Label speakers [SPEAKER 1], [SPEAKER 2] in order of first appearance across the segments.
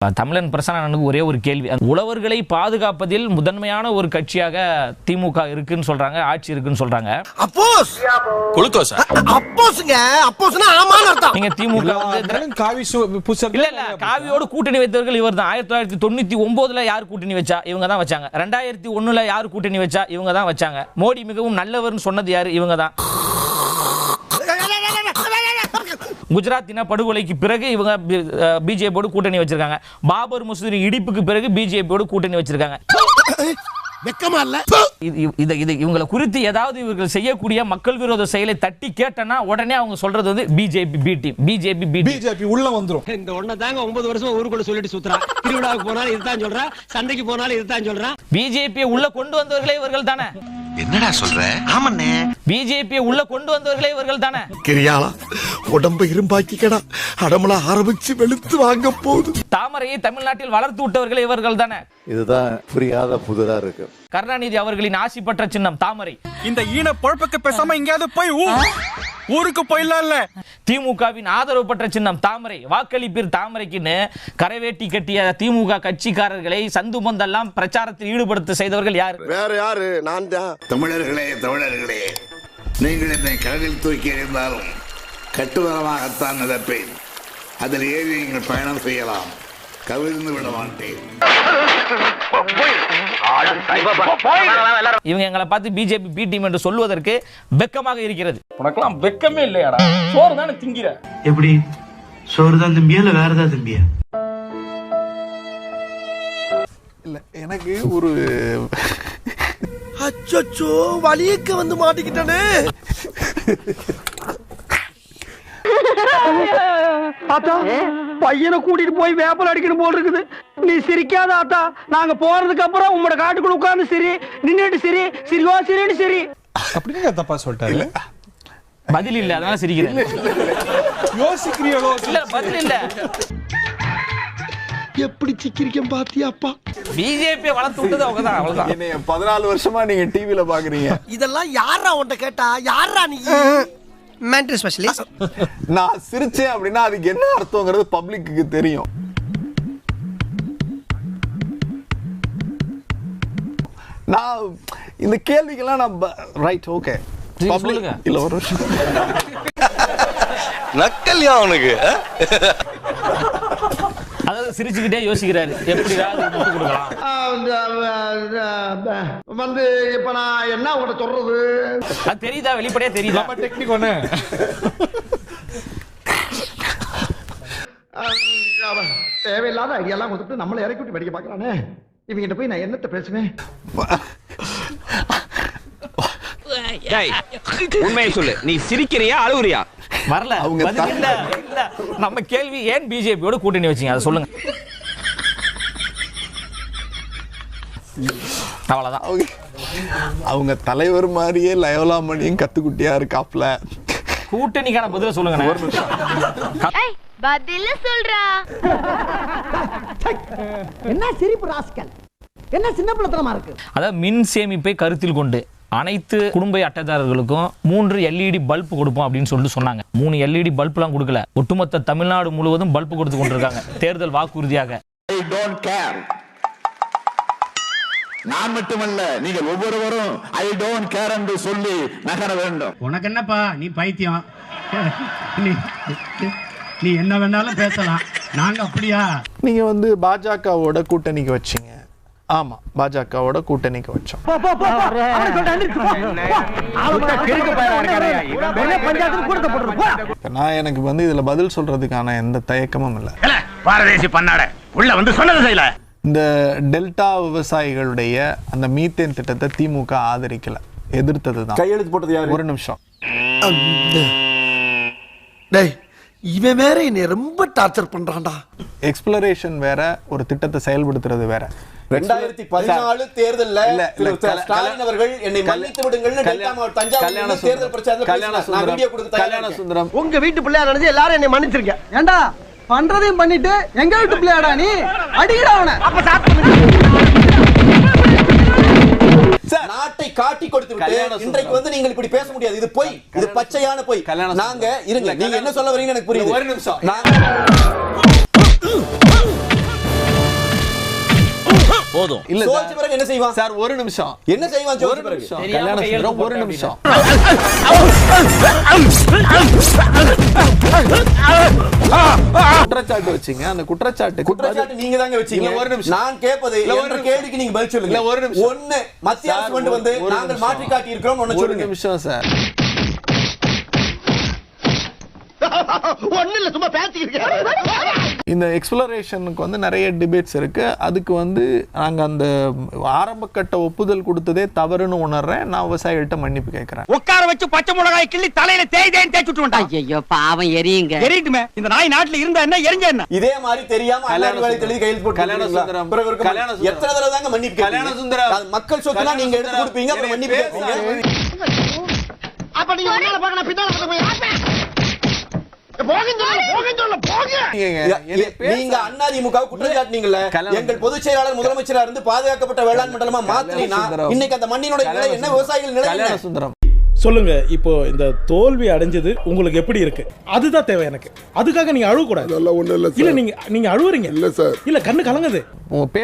[SPEAKER 1] தமிழன் பிரசன்னனுக்கு ஒரே ஒரு கேள்வி, உழவர்களை பாதுகாப்பதில் முதன்மையான ஒரு கட்சியாக திமுக இருக்குன்னு சொல்றாங்க, ஆட்சி இருக்குன்னு சொல்றாங்க. அப்போஸ் குளுக்கோஸ் அப்போஸ்ங்க, அப்போஸ்னா ஆமான்னு அர்த்தம். நீங்க திமுக இல்ல காவியோடு கூட்டணி வைத்தவர்கள் இவர்தான். 1999ல யார் கூட்டணி வச்சா? இவங்க தான் வச்சாங்க. 2001ல யார் கூட்டணி வச்சா? இவங்க தான் வச்சாங்க. மோடி மிகவும் நல்லவர்னு சொன்னது யாரு? இவங்க தான். குஜராத் இன படுகொலைக்கு பிறகு இவங்க பிஜேபியோடு கூட்டணி வச்சிருக்காங்க. பாபர் மசூதி இடிப்புக்கு பிறகு பிஜேபியோடு கூட்டணி வச்சிருக்காங்க. இவங்களை குறித்து ஏதாவது இவர்கள் செய்யக்கூடிய மக்கள் விரோத செயலை தட்டி கேட்டனா உடனே அவங்க சொல்றது வந்து BJP B team, BJP B team, BJP உள்ள வந்துரும். இந்த ஒண்ண தாங்க 9 வருஷமா ஊருக்குள்ள சொல்லிட்டு சுத்துறான். திருவிழாவுக்கு போனாலும் இதுதான் சொல்றான், சந்தைக்கு போனாலும் இதுதான் சொல்றான். பிஜேபியை உள்ள கொண்டு வந்தவர்களே இவர்கள் தானே.
[SPEAKER 2] என்னடா சொல்ற? ஆமண்ணே,
[SPEAKER 1] பிஜேபியை உள்ள கொண்டு வந்தவர்களே இவர்கள் தானே.
[SPEAKER 3] கிரியாளா உடம்ப இரும்பாக்கிக்கடா, அடமலா ஆரம்பிச்சு வெளுத்து வாங்க போகுது.
[SPEAKER 1] தாமரையை தமிழ்நாட்டில் வளர்த்து விட்டவர்களே இவர்கள் தானே.
[SPEAKER 4] இதுதான் புரியாத புதிரா இருக்கு.
[SPEAKER 1] கருணாநிதி அவர்களின் ஆசி பெற்ற சின்னம் தாமரை.
[SPEAKER 5] இந்த ஈன பொழப்புக்கு பேசாம எங்கயாவது போய் ஊருக்கு போயிடலாம்ல.
[SPEAKER 1] திமுகவின் ஆதரவு பெற்ற சின்னம் தாமரை. வாக்களிப்பீர் தாமரைக்குன்னு கரைவேட்டி கட்டிய திமுக கட்சிக்காரர்களை சந்து பந்தெல்லாம் பிரச்சாரத்தில் ஈடுபடுத்த செய்தவர்கள் யார்?
[SPEAKER 3] வேற யாரு? நான் தான்.
[SPEAKER 2] தமிழர்களே, நீங்கள் என்னை கடலில் தூக்கி எறிந்தாலும் கட்டுவரமாகத்தான் நினைப்பேன். அதில் ஏறி நீங்கள் பயணம் செய்யலாம், கவிழ்ந்து விட மாட்டேன்.
[SPEAKER 1] இவங்க எங்களை பார்த்து பிஜேபி பி டீம் என்று சொல்வதற்கு வெக்கமாக இருக்கிறது. உனக்கெல்லாம் வெக்கமே இல்லையாடா? சோறு தானே திங்கிற.
[SPEAKER 6] எப்படி சோறு தான் திம்பியா இல்ல வேற ஏதாவது திம்பியா?
[SPEAKER 4] இல்ல எனக்கு ஒரு
[SPEAKER 3] அச்சோ வலியக்க வந்து மாட்டிக்கிட்டானே.
[SPEAKER 7] ஆத்தா, பையனை கூட்டிட்டு போய் வேப்பல் அடிக்கணும் போல் இருக்குது. நீ சிரிக்காத ஆத்தா. நாங்க போறதுக்கு அப்புறம் உங்களோட காட்டுக்குள்ள உட்கார்ந்து சரி, நின்னுட்டு சரி, சிரிவா சிரின்னு சரி.
[SPEAKER 5] அப்படின்னு தப்பா சொல்லிட்டாரு.
[SPEAKER 1] பதில் இல்ல, அதனால சிரிக்கிறேன்.
[SPEAKER 5] யோசிக்கிறீங்களோ?
[SPEAKER 1] இல்ல பதில் இல்ல.
[SPEAKER 3] எப்படி சிக்கிரிக்கம் பாத்தியாப்பா?
[SPEAKER 1] பிஜேபி வளர்த்து விட்டது அவங்க தான். அவ்வளவுதான்.
[SPEAKER 4] என்னைய 14 வருஷமா நீங்க டிவில பாக்குறீங்க.
[SPEAKER 3] இதெல்லாம் யாரா உன்கிட்ட கேட்டா? யாரா நீ? Mental specialist.
[SPEAKER 4] நான் சிரிச்சேன் அப்படின்னா அதுக்கு என்ன அர்த்தம்ங்கிறது பப்ளிக்கு தெரியும். நான் இந்த கேள்விக்கெல்லாம் நான் ரைட் ஓகே
[SPEAKER 1] சொல்லுங்க.
[SPEAKER 4] இல்ல ஒரு
[SPEAKER 2] நக்கல்யா அவனுக்கு.
[SPEAKER 1] அதாவது சிரிச்சுக்கிட்டே யோசிக்கிறாரு எப்படியாவது முட்டு கொடுக்கலாம்.
[SPEAKER 3] வந்து இப்ப நான் என்ன உங்கள்கிட்ட சொல்றது?
[SPEAKER 1] அது தெரியுதா? வெளிப்படையா தெரியுதா?
[SPEAKER 5] டெக்னிக் ஒண்ணு.
[SPEAKER 3] தேவையில்லாத ஐடியாலாம் கொடுத்துட்டு நம்மளை இறக்கி விட்டு படிக்க பாக்குறானே. இவங்கிட்ட போய் நான் என்னத்த பேசுவேன்?
[SPEAKER 5] உண்மையை சொல்லு, நீ சிரிக்கிறியா அழுவுறியா?
[SPEAKER 1] வரல பதில் இல்ல. இல்ல நம்ம கேள்வி ஏன் பிஜேபியோட கூட்டணி வச்சீங்க அதை சொல்லுங்க. அவ்வளவுதான்.
[SPEAKER 4] அவங்க தலைவர் மாதிரியே லயோலா மணியும் கத்துக்குட்டியா இருக்காப்ல.
[SPEAKER 1] கூட்டணிக்கான பதில சொல்லுங்க.
[SPEAKER 8] பதில சொல்றா.
[SPEAKER 7] என்ன சிரிப்பு ராஸ்கல், என்ன சின்ன பிள்ளைத்தனமா இருக்கு.
[SPEAKER 1] அதாவது மின் சேமிப்பை கருத்தில் கொண்டு அனைத்து குடும்ப அட்டைதாரர்களுக்கும் 3 LED பல்ப் கொடுப்போம் அப்படின்னு சொல்லிட்டு சொன்னாங்க. 3 LED பல்ப்லாம் கொடுக்கல, ஒட்டுமொத்த தமிழ்நாடு முழுவதும் பல்ப் கொடுத்து கொண்டிருக்காங்க தேர்தல் வாக்குறுதியாக.
[SPEAKER 2] நான் மட்டுமல்ல, நீங்கள் ஒவ்வொருவரும் ஐ டோன்ட் கேர் என்று சொல்லி நகர வேண்டும்.
[SPEAKER 6] உனக்கு என்னப்பா, நீ பைத்தியம். நீ என்ன வேணாலும் பேசலாம், நாங்க அப்படியா?
[SPEAKER 4] நீங்க வந்து பாஜகவோட கூட்டணிக்கு வச்சீங்க. ஆமா, பாஜகவோட கூட்டணிக்கு வச்சோம். நான் எனக்கு வந்து இதுல பதில் சொல்றதுக்கான எந்த தயக்கமும் இல்ல.
[SPEAKER 2] பாரதேசி பண்ணாட உள்ள வந்து சொன்னது செய்யல.
[SPEAKER 4] இந்த டெல்டா விவசாயிகளுடைய அந்த மீத்தேன் திட்டத்தை திமுக ஆதரிக்கல, எதிர்த்ததுதான்.
[SPEAKER 3] கையெழுத்து போட்டது யாரு?
[SPEAKER 4] ஒரு நிமிஷம்.
[SPEAKER 3] டேய், இவன் வேற என்னை ரொம்ப டார்ச்சர் பண்றான்டா.
[SPEAKER 4] எக்ஸ்ப்ளரேஷன் வேற, ஒரு திட்டத்தை செயல்படுத்துறது வேற.
[SPEAKER 9] 2014 தேர்தல்ல ஸ்டாலின் அவர்கள் என்னை மன்னித்து விடுங்கள்னு தஞ்சாவூர் தேர்தல் பிரச்சாரத்துல வீடியோ கொடுத்து
[SPEAKER 4] கல்யாண சுந்தரம்,
[SPEAKER 7] உங்க வீட்டு பிள்ளையா நினைச்சு எல்லாரும் என்னை மன்னிச்சிருங்க. ஏண்டா பண்றதையும் பண்ணிட்டு எங்க வீட்டு பிள்ளையாடா நீ? அடிக்கடா அவனை.
[SPEAKER 9] நாட்டை காட்டி கொடுத்து விட்டு இன்றைக்கு வந்து நீங்கள் இப்படி பேச முடியாது. இது பொய், இது பச்சையான பொய். நாங்க இருங்க, நீங்க என்ன சொல்ல வரீங்கன்னு எனக்கு புரியுது. ஒரு நிமிஷம்.
[SPEAKER 1] போதும்.
[SPEAKER 4] இல்ல
[SPEAKER 9] சோதிச்ச பிறகு என்ன செய்வான்
[SPEAKER 4] சார்? ஒரு நிமிஷம்.
[SPEAKER 9] என்ன செய்வான் சோதிச்ச பிறகு?
[SPEAKER 4] கல்யாண சுந்தரம் ஒரு நிமிஷம். குற்றச்சாட்டு வச்சீங்க. அந்த குற்றச்சாட்டு
[SPEAKER 9] நீங்க தாங்க வச்சீங்க.
[SPEAKER 4] ஒரு நிமிஷம்.
[SPEAKER 9] நான் கேட்பது என்ற கேள்விக்கு நீங்க பதில் சொல்லுங்க.
[SPEAKER 4] ஒரு நிமிஷம்.
[SPEAKER 9] ஒண்ணு மத்திய அரசு வந்து நாங்கள் மாற்றி காட்டி இருக்கிறோம்.
[SPEAKER 4] ஒரு நிமிஷம் சார்.
[SPEAKER 3] ஒண்ணு இல்ல, சும்மா பேசிக்கிறேன்.
[SPEAKER 4] இந்த எக்ஸ்ப்ளோரேஷனுக்கு வந்து நிறைய டிபேட்ஸ் இருக்கு. அதுக்கு வந்து நாங்க அந்த ஆரம்ப கட்ட ஒப்புதல் கொடுத்ததே தவறுன்னு உணர்றேன். நான் விவசாயிகள்கிட்ட மன்னிப்பு கேட்கிறேன்.
[SPEAKER 7] உட்கார வச்சு பச்சை மிளகாய் கிள்ளி தலையில தேய்தேன்னு தேய்ச்சுட்டு வந்தான்.
[SPEAKER 8] ஐயோ பாவம், எரியுங்க.
[SPEAKER 7] எரியட்டுமே. இந்த நாய் நாட்டுல இருந்தா என்ன, எரிஞ்ச என்ன?
[SPEAKER 9] இதே மாதிரி தெரியாம அண்ணாடி வேலை தெளிவு கையில் போட்டு
[SPEAKER 4] கல்யாண சுந்தரம்,
[SPEAKER 9] எத்தனை தடவை தாங்க மன்னிப்பு
[SPEAKER 4] கல்யாண சுந்தரம்,
[SPEAKER 9] மக்கள் சொத்துனா நீங்க எடுத்து கொடுப்பீங்க, அப்புறம் மன்னிப்பு கேட்பீங்க.
[SPEAKER 3] அப்ப நீங்க முன்னால பாக்க, நான் பின்னால பாக்க.
[SPEAKER 9] நீங்க அதிமுக குற்றச்சாட்டுனீங்கல்ல, எங்கள் பொதுச் செயலாளர் முதலமைச்சரா இருந்து பாதுகாக்கப்பட்ட வேளாண் மண்டலமா மாத்தினா இன்னைக்கு அந்த மண்ணினோட நிலை என்ன, விவசாயிகள் நிலை என்ன?
[SPEAKER 5] சொல்லுங்க, இப்போ இந்த தோல்வி அடைஞ்சது உங்களுக்கு எப்படி இருக்கு? அதுதான் தேவை எனக்கு. அதுக்காக நீங்க அழுவ கூடாது. இல்ல நீங்க அழுவுறீங்க. இல்ல சார், இல்ல கண்ணு கலங்குது.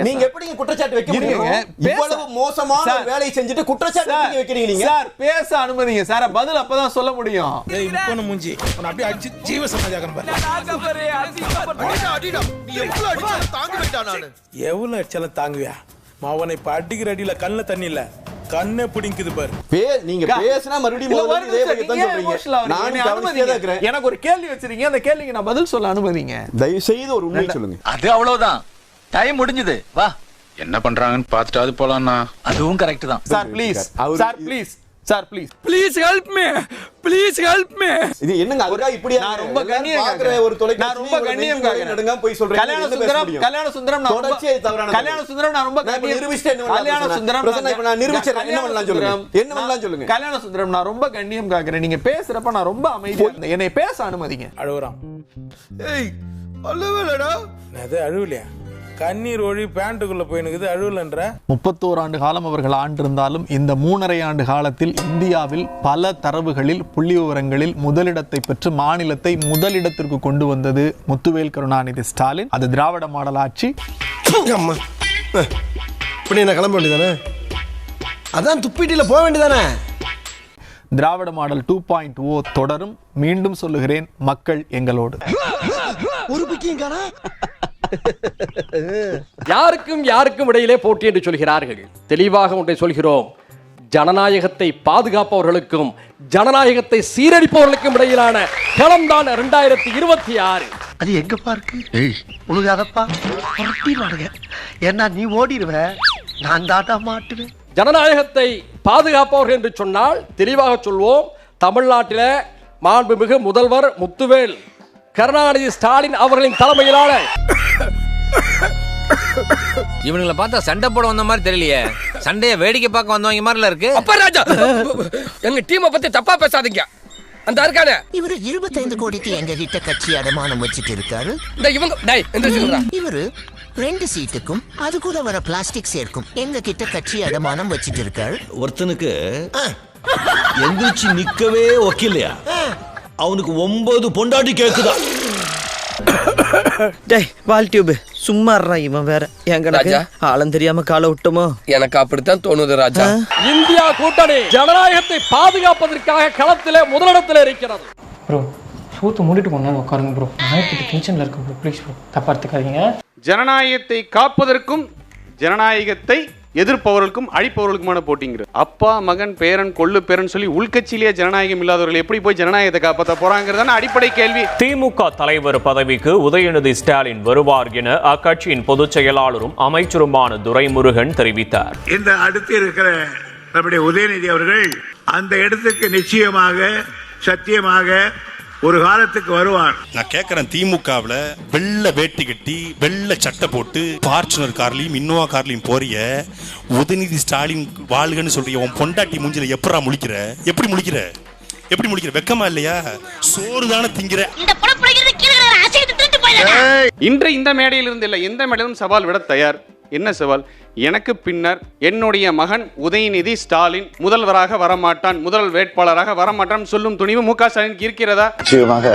[SPEAKER 9] நீங்க எப்படி குற்றச்சாட்டு வைக்க முடியும்? இவ்வளவு மோசமான வேலையை செஞ்சுட்டு குற்றச்சாட்டு வைக்கிறீங்க நீங்க.
[SPEAKER 4] சார் பேச அனுமதிங்க சார், பதில் அப்பதான் சொல்ல முடியும்.
[SPEAKER 5] ஏய் முக்கோண மூஞ்சி, உன்னை அப்படியே அடிச்சு ஜீவ சமாஜாகணும் பாரு. எவ்வளவு அடிச்சாலும் தாங்குவியா? அவனை இப்ப அடிக்கிற அடியில கண்ணுல தண்ணி இல்ல, கண்ணே பிடிக்குது பாரு.
[SPEAKER 9] நீங்க பேசினா மறுபடியும்
[SPEAKER 4] எனக்கு ஒரு கேள்வி வச்சிருக்கீங்க, அந்த கேள்விக்கு நான் பதில் சொல்ல அனுமதிங்க.
[SPEAKER 9] தயவு செய்து ஒரு உண்மை சொல்லுங்க.
[SPEAKER 1] அது அவ்வளவுதான், டைம் முடிஞ்சது. வா,
[SPEAKER 5] என்ன பண்றாங்கன்னு பார்த்துட்டு அது போலாம்னா.
[SPEAKER 1] அதுவும் கரெக்ட் தான்.
[SPEAKER 4] Sir please, sir please, sir please,
[SPEAKER 5] please help me, please help me.
[SPEAKER 9] இது என்னங்க அதுக்கா இப்படி?
[SPEAKER 4] நான் ரொம்ப கண்ணியம்
[SPEAKER 9] பார்க்குற ஒரு தொலைக்காட்சி,
[SPEAKER 4] நான் ரொம்ப கண்ணியம் காக்குறேன்.
[SPEAKER 9] நடுங்க போய் சொல்றேன்.
[SPEAKER 4] கல்யாண சுந்தரம் நான்
[SPEAKER 9] தொடர்ச்சியே தவறான.
[SPEAKER 4] கல்யாண சுந்தரம் நான் ரொம்ப
[SPEAKER 9] கண்ணியம் நிரூபிச்சிட்டேன். கல்யாண சுந்தரம் நான் நிரூபிச்சேன். என்ன பண்ணலாம் சொல்லுங்க, என்ன பண்ணலாம் சொல்லுங்க.
[SPEAKER 4] கல்யாண சுந்தரம் நான் ரொம்ப கண்ணியம் காக்குறேன். நீங்க பேசுறப்ப நான் ரொம்ப அமைதியா இருந்தேன். என்னை பேச அனுமதிங்க.
[SPEAKER 5] அழுவுறான். ஏய் அழுவலடா. அது அழுவலையா? கண்ணீர் ஒழி பேண்ட்டுக்குள்ள போயினுக்குது, அழுவலன்ற.
[SPEAKER 4] 31 ஆண்டு காலம் அவர்கள் ஆண்டிருந்தாலும் இந்த 3.5 ஆண்டு காலத்தில் இந்தியாவில் பல தரவுகளில் புள்ளி விவரங்களில் முதலிடத்தை பெற்று மாநிலத்தை முதலிடத்திற்கு கொண்டு வந்தது முத்துவேல் கருணாநிதி ஸ்டாலின். அது திராவிட மாடல் ஆட்சி.
[SPEAKER 3] இப்படி என்ன கிளம்ப வேண்டியதானே? அதான் துப்பிட்டில போக வேண்டியதானே?
[SPEAKER 4] திராவிட மாடல் 2.0 தொடரும். மீண்டும் சொல்லுகிறேன், மக்கள் எங்களோடு.
[SPEAKER 3] ஒரு பிக்கிங்கானா?
[SPEAKER 10] யாருக்கும் இடையிலே போட்டி என்று சொல்கிறார்கள். தெளிவாக ஒன்றை சொல்கிறோம், ஜனநாயகத்தை பாதுகாப்பவர்களுக்கும் ஜனநாயகத்தை சீரழிப்பவர்களுக்கும் இடையிலான களம்தான் 2026.
[SPEAKER 3] அது எங்கப்பா இருக்கு? உனக்கு அதப்பா புரட்டிடுவானுங்க. ஏன்னா நீ ஓடிடுவ, நான் தாட்டா மாட்டுவேன்.
[SPEAKER 10] ஜனநாயகத்தை பாதுகாப்பவர்கள் என்று சொன்னால் தெளிவாக சொல்வோம், தமிழ்நாட்டில் மாண்புமிகு முதல்வர் முத்துவேல் கருணாநிதி ஸ்டாலின் அவர்களின் தலைமையிலான.
[SPEAKER 1] இவனுங்களை பார்த்தா சண்டை போட வந்த மாதிரி தெரியலையே, சண்டையை வேடிக்கை பார்க்க வந்தவங்க மாதிரில இருக்கு.
[SPEAKER 7] அப்பா ராஜா, எங்க டீமை பத்தி தப்பா பேசாதீங்க. அந்த இருக்கானே,
[SPEAKER 8] இவரு 25 கோடிக்கு எங்க கிட்ட கட்சி அடமானம் வச்சுட்டு இருக்காரு.
[SPEAKER 7] இந்த இவங்க டேய் எந்திரச்சுடா.
[SPEAKER 8] இவரு 2 சீட்டுக்கும் அது கூட வர பிளாஸ்டிக் சேர்க்கும் எங்க கிட்ட கட்சி அடமானம் வச்சுட்டு இருக்காரு.
[SPEAKER 11] ஒருத்தனுக்கு எந்திரிச்சு நிக்கவே ஒக்கில்லையா, அவனுக்கு 9 பொண்டாட்டி கேக்குதா?
[SPEAKER 12] டேய் வால் டியூப் சும்மா இருடா, இவன் வேற. எங்க ஆளும் தெரியாம காலை விட்டோமோ?
[SPEAKER 7] எனக்கு அப்படித்தான் தோணுது ராஜா.
[SPEAKER 10] இந்தியா கூட்டணி ஜனநாயகத்தை பாதுகாப்பதற்காக களத்திலே முதலிடத்தில் இருக்கிறது.
[SPEAKER 13] ப்ரோ சூத்து மூடிட்டு கொண்டாந்து உட்காருங்க ப்ரோ. நான் டென்ஷன்ல இருக்கேன் ப்ரோ, ப்ளீஸ் ப்ரோ, தப்பா எடுத்துக்காதீங்க.
[SPEAKER 5] ஜனநாயகத்தை காப்பதற்கும் ஜனநாயகத்தை எதிர்ப்பவர்களுக்கும் அழிப்பவர்களுக்குமான போட்டிங்கிறது. அப்பா மகன் பேரன் கொள்ளு பேரன் சொல்லி உள்கட்சியிலேயே ஜனநாயகம் இல்லாதவர்கள் எப்படி போய் ஜனநாயகத்தை காப்பாற்ற போறாங்கிறதான அடிப்படை கேள்வி.
[SPEAKER 14] திமுக தலைவர் பதவிக்கு உதயநிதி ஸ்டாலின் வருவார் என அக்கட்சியின் பொதுச் செயலாளரும் அமைச்சருமான துரைமுருகன் தெரிவித்தார்.
[SPEAKER 2] இந்த அடுத்து இருக்கிற நம்முடைய உதயநிதி அவர்கள் அந்த இடத்துக்கு நிச்சயமாக சத்தியமாக ஒரு காலத்துக்கு வருவார்.
[SPEAKER 11] நான் கேட்கிறேன், திமுகவில் வெள்ளை வேட்டி கட்டி வெள்ளை சட்டை போட்டு பார்ச்சுனர் கார்லையும் இன்னோவா கார்லையும் போறிய உதயநிதி ஸ்டாலின் வாழ்கன்னு சொல்றிய உன் பொண்டாட்டி மூஞ்சில எப்படா முழிக்கிற? எப்படி முழிக்கிற? எப்படி முழிக்கிற? வெக்கமா இல்லையா? சோறு தானே திங்கிற.
[SPEAKER 5] இன்று இந்த மேடையில் இருந்து இல்லை, எந்த மேடையிலும் சவால் விட தயார். என்ன சவால்? எனக்கு பின்னர் என்னுடைய மகன் உதயநிதி ஸ்டாலின் முதல்வராக வரமாட்டான், முதல் வேட்பாளராக வரமாட்டான் சொல்லும் துணிவு மு.க. ஸ்டாலின் இருக்கிறதா?
[SPEAKER 15] நிச்சயமாக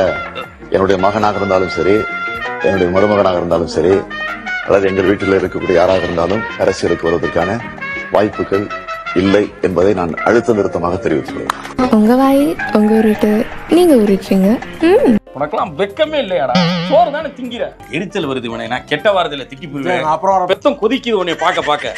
[SPEAKER 15] என்னுடைய மகனாக இருந்தாலும் சரி, என்னுடைய மருமகனாக இருந்தாலும் சரி, அல்லது எங்கள் வீட்டில் இருக்கக்கூடிய யாராக இருந்தாலும் அரசியலுக்கு வருவதற்கான வாய்ப்புகள் இல்லை என்பதை நான் அழுத்த நிறுத்தமாக தெரிவித்துள்ளேன்.
[SPEAKER 16] உங்க வாய் உங்க உருட்டு நீங்க உருட்டுறீங்க.
[SPEAKER 1] உனக்கெல்லாம் வெக்கமே இல்லையாடா? சோறு தானே திங்கிற. எரிச்சல் வருது உனக்கு. நான் கெட்ட வாரத்துல திக்கி போயிருவேன். அப்புறம் பெத்தம் கொதிக்குது உன்னை பார்க்க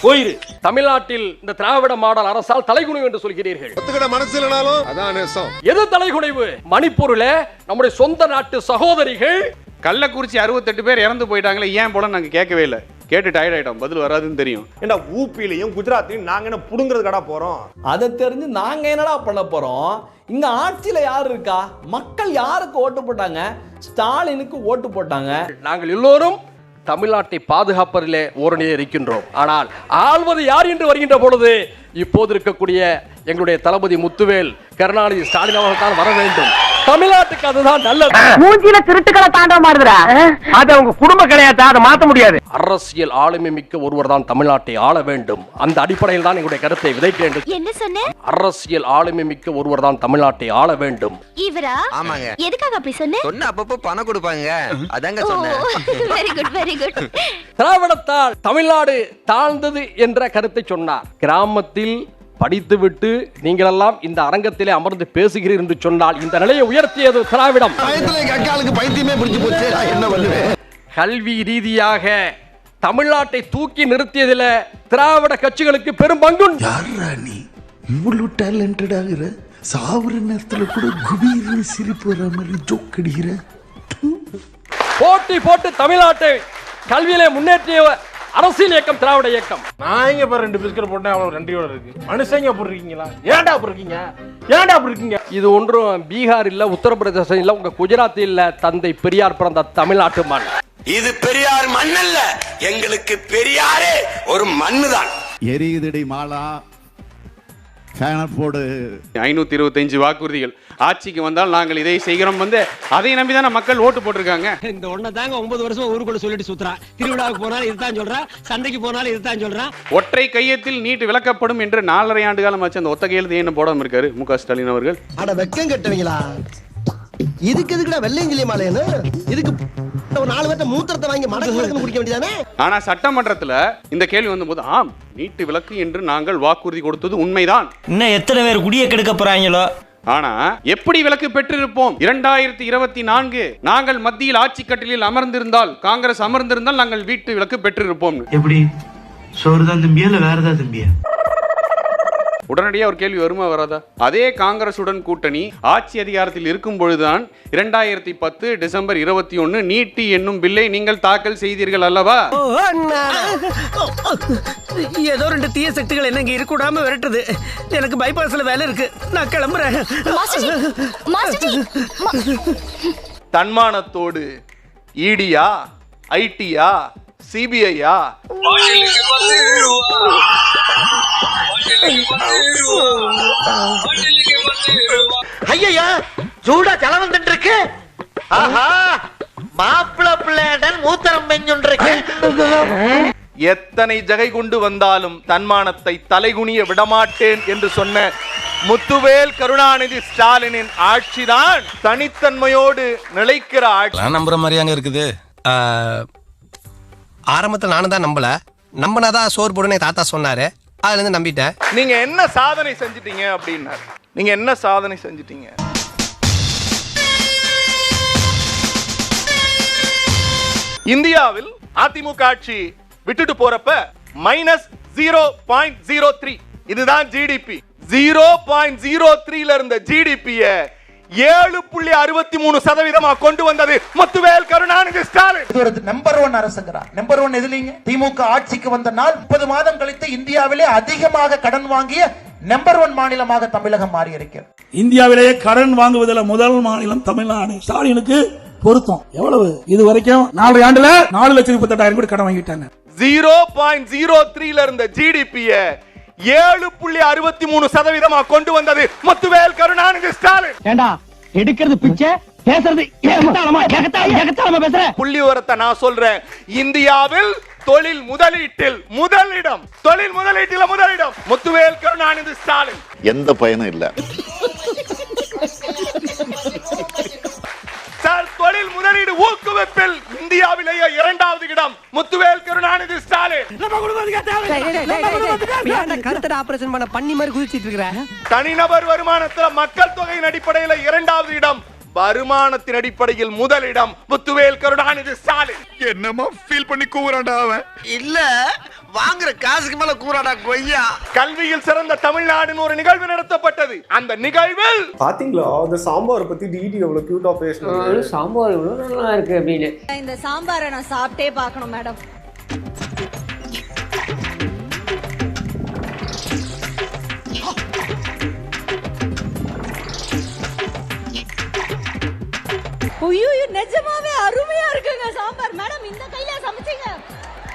[SPEAKER 1] போயிரு.
[SPEAKER 10] தமிழ்நாட்டில் இந்த திராவிட மாடல் அரசால் தலைகுனிவு என்று சொல்கிறீர்கள்.
[SPEAKER 17] மனசு இல்லனாலும் அதான் நேசம்.
[SPEAKER 10] எது தலைகுனிவு? மணிப்பூர்ல நம்முடைய சொந்த நாட்டு சகோதரிகள்
[SPEAKER 5] கள்ளக்குறிச்சி 68 பேர் இறந்து போயிட்டாங்களே, ஏன் போல நாங்க கேட்கவே இல்லை. கேட்டு டயர்ட் ஆயிட்டோம். பதில் வராதுன்னு தெரியும்.
[SPEAKER 9] ஏண்டா ஊபிலையும் குஜராத்லையும் நாங்க என்ன புடுங்கிறதுக்கடா போறோம்? அதை தெரிஞ்சு நாங்க என்னடா பண்ண போறோம்? இங்க ஆட்சியில யார் இருக்கா? மக்கள் யாருக்கு ஓட்டு போட்டாங்க? ஸ்டாலினுக்கு ஓட்டு போட்டாங்க.
[SPEAKER 10] நாங்கள் எல்லோரும் தமிழ்நாட்டை பாதுகாப்பதிலே ஓரணியே இருக்கின்றோம். ஆனால் ஆள்வது யார் என்று வருகின்ற பொழுது இப்போது இருக்கக்கூடிய எங்களுடைய தளபதி முத்துவேல் கருணாநிதி ஸ்டாலின் அவர்கள் தான் வர வேண்டும். தமிழ்நாட்டுக்கு அதுதான் நல்லது.
[SPEAKER 7] மூஞ்சில திருட்டுக்களை தாண்ட மாறுதுடா. அது அவங்க குடும்ப கிடையாது, அதை மாத்த முடியாது.
[SPEAKER 10] அரசியல் ஆளுமை மிக்க ஒருவர் தான் தமிழ்நாட்டை ஆள வேண்டும். அந்த அடிப்படையில் தான் எங்களுடைய கருத்தை விதைக்கிறேன்.
[SPEAKER 18] என்ன சொன்ன?
[SPEAKER 10] அரசியல் ஆளுமை மிக்க ஒருவர் தான் தமிழ்நாட்டை ஆள வேண்டும்.
[SPEAKER 18] இவரா?
[SPEAKER 12] ஆமாங்க.
[SPEAKER 18] எதுக்காக அப்படி சொன்ன?
[SPEAKER 12] சொன்ன அப்பப்போ பணம் கொடுப்பாங்க, அதாங்க சொன்னேன்.
[SPEAKER 18] Very good very good.
[SPEAKER 10] திராவிடத்தால் தமிழ்நாடு தாழ்ந்தது என்ற கருத்தை சொன்னார். கிராமத்தில் படித்துவிட்டு நீங்கள் எல்லாம் இந்த அரங்கத்திலே அமர்ந்து பேசுகிறீர்கள் என்று சொன்னால் இந்த நிலையை உயர்த்தியது திராவிடம். கல்வி ரீதியாக தமிழ்நாட்டை தூக்கி நிறுத்தியதில் திராவிட கட்சிகளுக்கு பெரும் பங்கு.
[SPEAKER 2] இவ்வளவு டேலண்டட் ஆகிற சாவுற நேரத்துல கூட குபீர்னு சிரிப்பு வர மாதிரி ஜோக் அடிக்கிற.
[SPEAKER 10] போட்டி போட்டு தமிழ்நாட்டை கல்வியிலே முன்னேற்றிய அரசியல் இயக்கம் திராவிட இயக்கம்.
[SPEAKER 9] நான் இங்க பாரு 2 பிஸ்கட் போட்டேன், அவ்வளவு நன்றியோட இருக்கு. மனுஷங்க அப்படி இருக்கீங்களா? ஏன்டா அப்படி இருக்கீங்க? ஏன்டா அப்படி இருக்கீங்க?
[SPEAKER 10] இது ஒன்றும் பீகார் இல்ல, உத்தரப்பிரதேசம் இல்ல, உங்க குஜராத் இல்ல, தந்தை பெரியார் பிறந்த தமிழ்நாட்டு மண்.
[SPEAKER 17] இது பெரியார் மண் அல்ல, எங்களுக்கு பெரியாரே ஒரு மண்ணு தான்.
[SPEAKER 2] எரியுதடி மாலா போடு.
[SPEAKER 5] 525 வாக்குறுதிகள். ஆட்சிக்கு வந்தால் நாங்கள் இதை செய்கிறோம் வந்து அதை நம்பிதான மக்கள் ஓட்டு போட்டிருக்காங்க.
[SPEAKER 7] இந்த ஒண்ண தாங்க 9 வருஷமா ஊருக்குள்ள சொல்லிட்டு சுத்துறான். திருவிழாவுக்கு போனாலும் இதுதான் சொல்றான், சண்டைக்கு போனாலும் இதுதான் சொல்றான்.
[SPEAKER 5] ஒற்றை கையத்தில் நீட் விலக்கப்படும் என்று 4.5 ஆண்டு காலம் ஆச்சு. அந்த ஒத்த கையெழுத்து என்ன போடாம இருக்காரு மு.க. ஸ்டாலின் அவர்கள்?
[SPEAKER 3] அட வெக்கம் கட்டுவீங்களா? இதுக்கு எதுக்குடா வெள்ளையங்கிலி மாலைன்னு? இதுக்கு ஒரு 4 பேர்ட்ட மூத்திரத்தை வாங்கி மடக்கு குடிக்க வேண்டியதானே?
[SPEAKER 5] ஆனா சட்டமன்றத்துல இந்த கேள்வி வந்தபோது ஆம் நீட்டு விலக்கு என்று நாங்கள் வாக்குறுதி கொடுத்தது உண்மைதான்.
[SPEAKER 12] இன்னும் எத்தனை பேர் குடிய கெடுக்க போறாங்களோ?
[SPEAKER 5] ஆனா எப்படி விலக்கு பெற்றிருப்போம்? 2024 நாங்கள் மத்தியில் ஆட்சி கட்டிலில் அமர்ந்திருந்தால், காங்கிரஸ் அமர்ந்திருந்தால் நாங்கள் வீட்டு விலக்கு பெற்றிருப்போம்.
[SPEAKER 6] எப்படி சோறுதான் திம்பியா இல்ல வேறதா திம்பியா?
[SPEAKER 5] உடனடியாக ஒரு கேள்வி வருமா வராதா? அதே காங்கிரசுடன் கூட்டணி ஆட்சி அதிகாரத்தில் இருக்கும் பொழுதுதான் 2010 டிசம்பர் 21 நீட்டி என்னும் பில்லை நீங்கள் தாக்கல் செய்தீர்கள் அல்லவா?
[SPEAKER 7] ஏதோ 2 தீய சக்திகள் என்ன இங்க இருக்கக்கூடாம விரட்டுது. எனக்கு பைபாஸ்ல வேலை இருக்கு, நான் கிளம்புறேன்.
[SPEAKER 9] தன்மானத்தோடு இடியா, ஐடியா, சிபிஐயா?
[SPEAKER 3] ஐயா சூடா ஜலம் வந்துட்டு இருக்கு. ஆஹா மாப்பிள பிள்ளைடன் மூத்திரம் பெஞ்சுருக்கு.
[SPEAKER 9] எத்தனை ஜகை கொண்டு வந்தாலும் தன்மானத்தை தலைகுனிய விடமாட்டேன் என்று சொன்ன முத்துவேல் கருணாநிதி ஸ்டாலினின் ஆட்சிதான் தனித்தன்மையோடு நிலைக்கிற ஆட்சி.
[SPEAKER 17] நம்புற மாதிரியாங்க இருக்குது. ஆரம்பத்தில் நானும் தான் நம்பல, நம்பினாதான் சோறு போடுன்னு தாத்தா சொன்னாரு, அதுல இருந்து நம்பிட்டேன்.
[SPEAKER 9] நீங்க என்ன சாதனை செஞ்சிட்டீங்க அப்படின்னாரு. நீங்க என்ன சாதனை செஞ்சிட்டீங்க? இந்தியாவில் அதிமுக ஆட்சி விட்டுட்டு போறப்ப -0.03 இதுதான் ஜிடிபி. 0.03 இருந்த ஜிடிபிய 7.63% கொண்டு வந்தது முத்துவேல் கருணாநிதி ஸ்டாலின்.
[SPEAKER 19] இது ஒரு நம்பர் 1 அரசுங்கிறார். நம்பர் 1 எதுலீங்க? திமுக ஆட்சிக்கு வந்த நாள் 30 மாதம் கழித்து இந்தியாவிலே அதிகமாக கடன் வாங்கிய நம்பர் 1 மாநிலமாக தமிழகம் மாறி இருக்கிறது.
[SPEAKER 20] இந்தியாவிலேயே கடன் வாங்குவதில் முதல் மாநிலம் தமிழ்நாடு. ஸ்டாலினுக்கு பொருத்தம் எவ்வளவு? இது வரைக்கும் 4 ஆண்டுல 4,38,000 கோடி கடன் வாங்கிட்டாங்க.
[SPEAKER 9] 0.03 இருந்த ஜிடிபிய 7.63% கொண்டு வந்தது முத்துவேல் கருணாநிதி ஸ்டாலின்.
[SPEAKER 7] ஏண்டா எடுக்கிறது பிச்சை, பேசுறது ஏகத்தாளமா பேசுற?
[SPEAKER 9] புள்ளி விவரத்தை நான் சொல்றேன். இந்தியாவில் தொழில் முதலீட்டில் முதலிடம், தொழில் முதலீட்டில் முதலிடம் முத்துவேல் கருணாநிதி ஸ்டாலின்.
[SPEAKER 15] எந்த பயனும் இல்ல
[SPEAKER 9] சார், தொழில்
[SPEAKER 17] தொழில் முதலீடு ஊக்குவிப்பில் இந்தியாவிலேயே 2வது இடம் முத்துவேல் கருணாநிதி ஸ்டாலின்.
[SPEAKER 3] ஆபரேஷன் பண்ண பண்ணி மாதிரி குதிச்சிட்டு இருக்கிற.
[SPEAKER 17] தனிநபர் வருமானத்துல மக்கள் தொகையின் அடிப்படையில் 2வது இடம், வருமானத்தின் அடிப்படையில் முதலிடம் முத்துவேல் கருணாநிதி ஸ்டாலின்.
[SPEAKER 2] என்னமா ஃபீல் பண்ணி கூறாண்டா அவன்?
[SPEAKER 3] இல்ல வாங்குற காசுக்கு மேல கூறாடா கொய்யா.
[SPEAKER 17] கல்வியில் சிறந்த தமிழ்நாடுன்னு ஒரு நிகழ்வு நடத்தப்பட்டது. அந்த நிகழ்வில்
[SPEAKER 9] பாத்தீங்களா அந்த சாம்பார் பத்தி டிடி எவ்வளவு கியூட்டா பேசுறாங்க.
[SPEAKER 7] சாம்பார் இவ்வளவு நல்லா இருக்கு அப்படின்னு.
[SPEAKER 18] இந்த சாம்பாரை நான் சாப்பிட்டே பார்க்கணும் மேடம். ஐயோ நிஜமாவே அருமையா இருக்குங்க சாம்பார். மேடம் இந்த கையில சமைச்சீங்க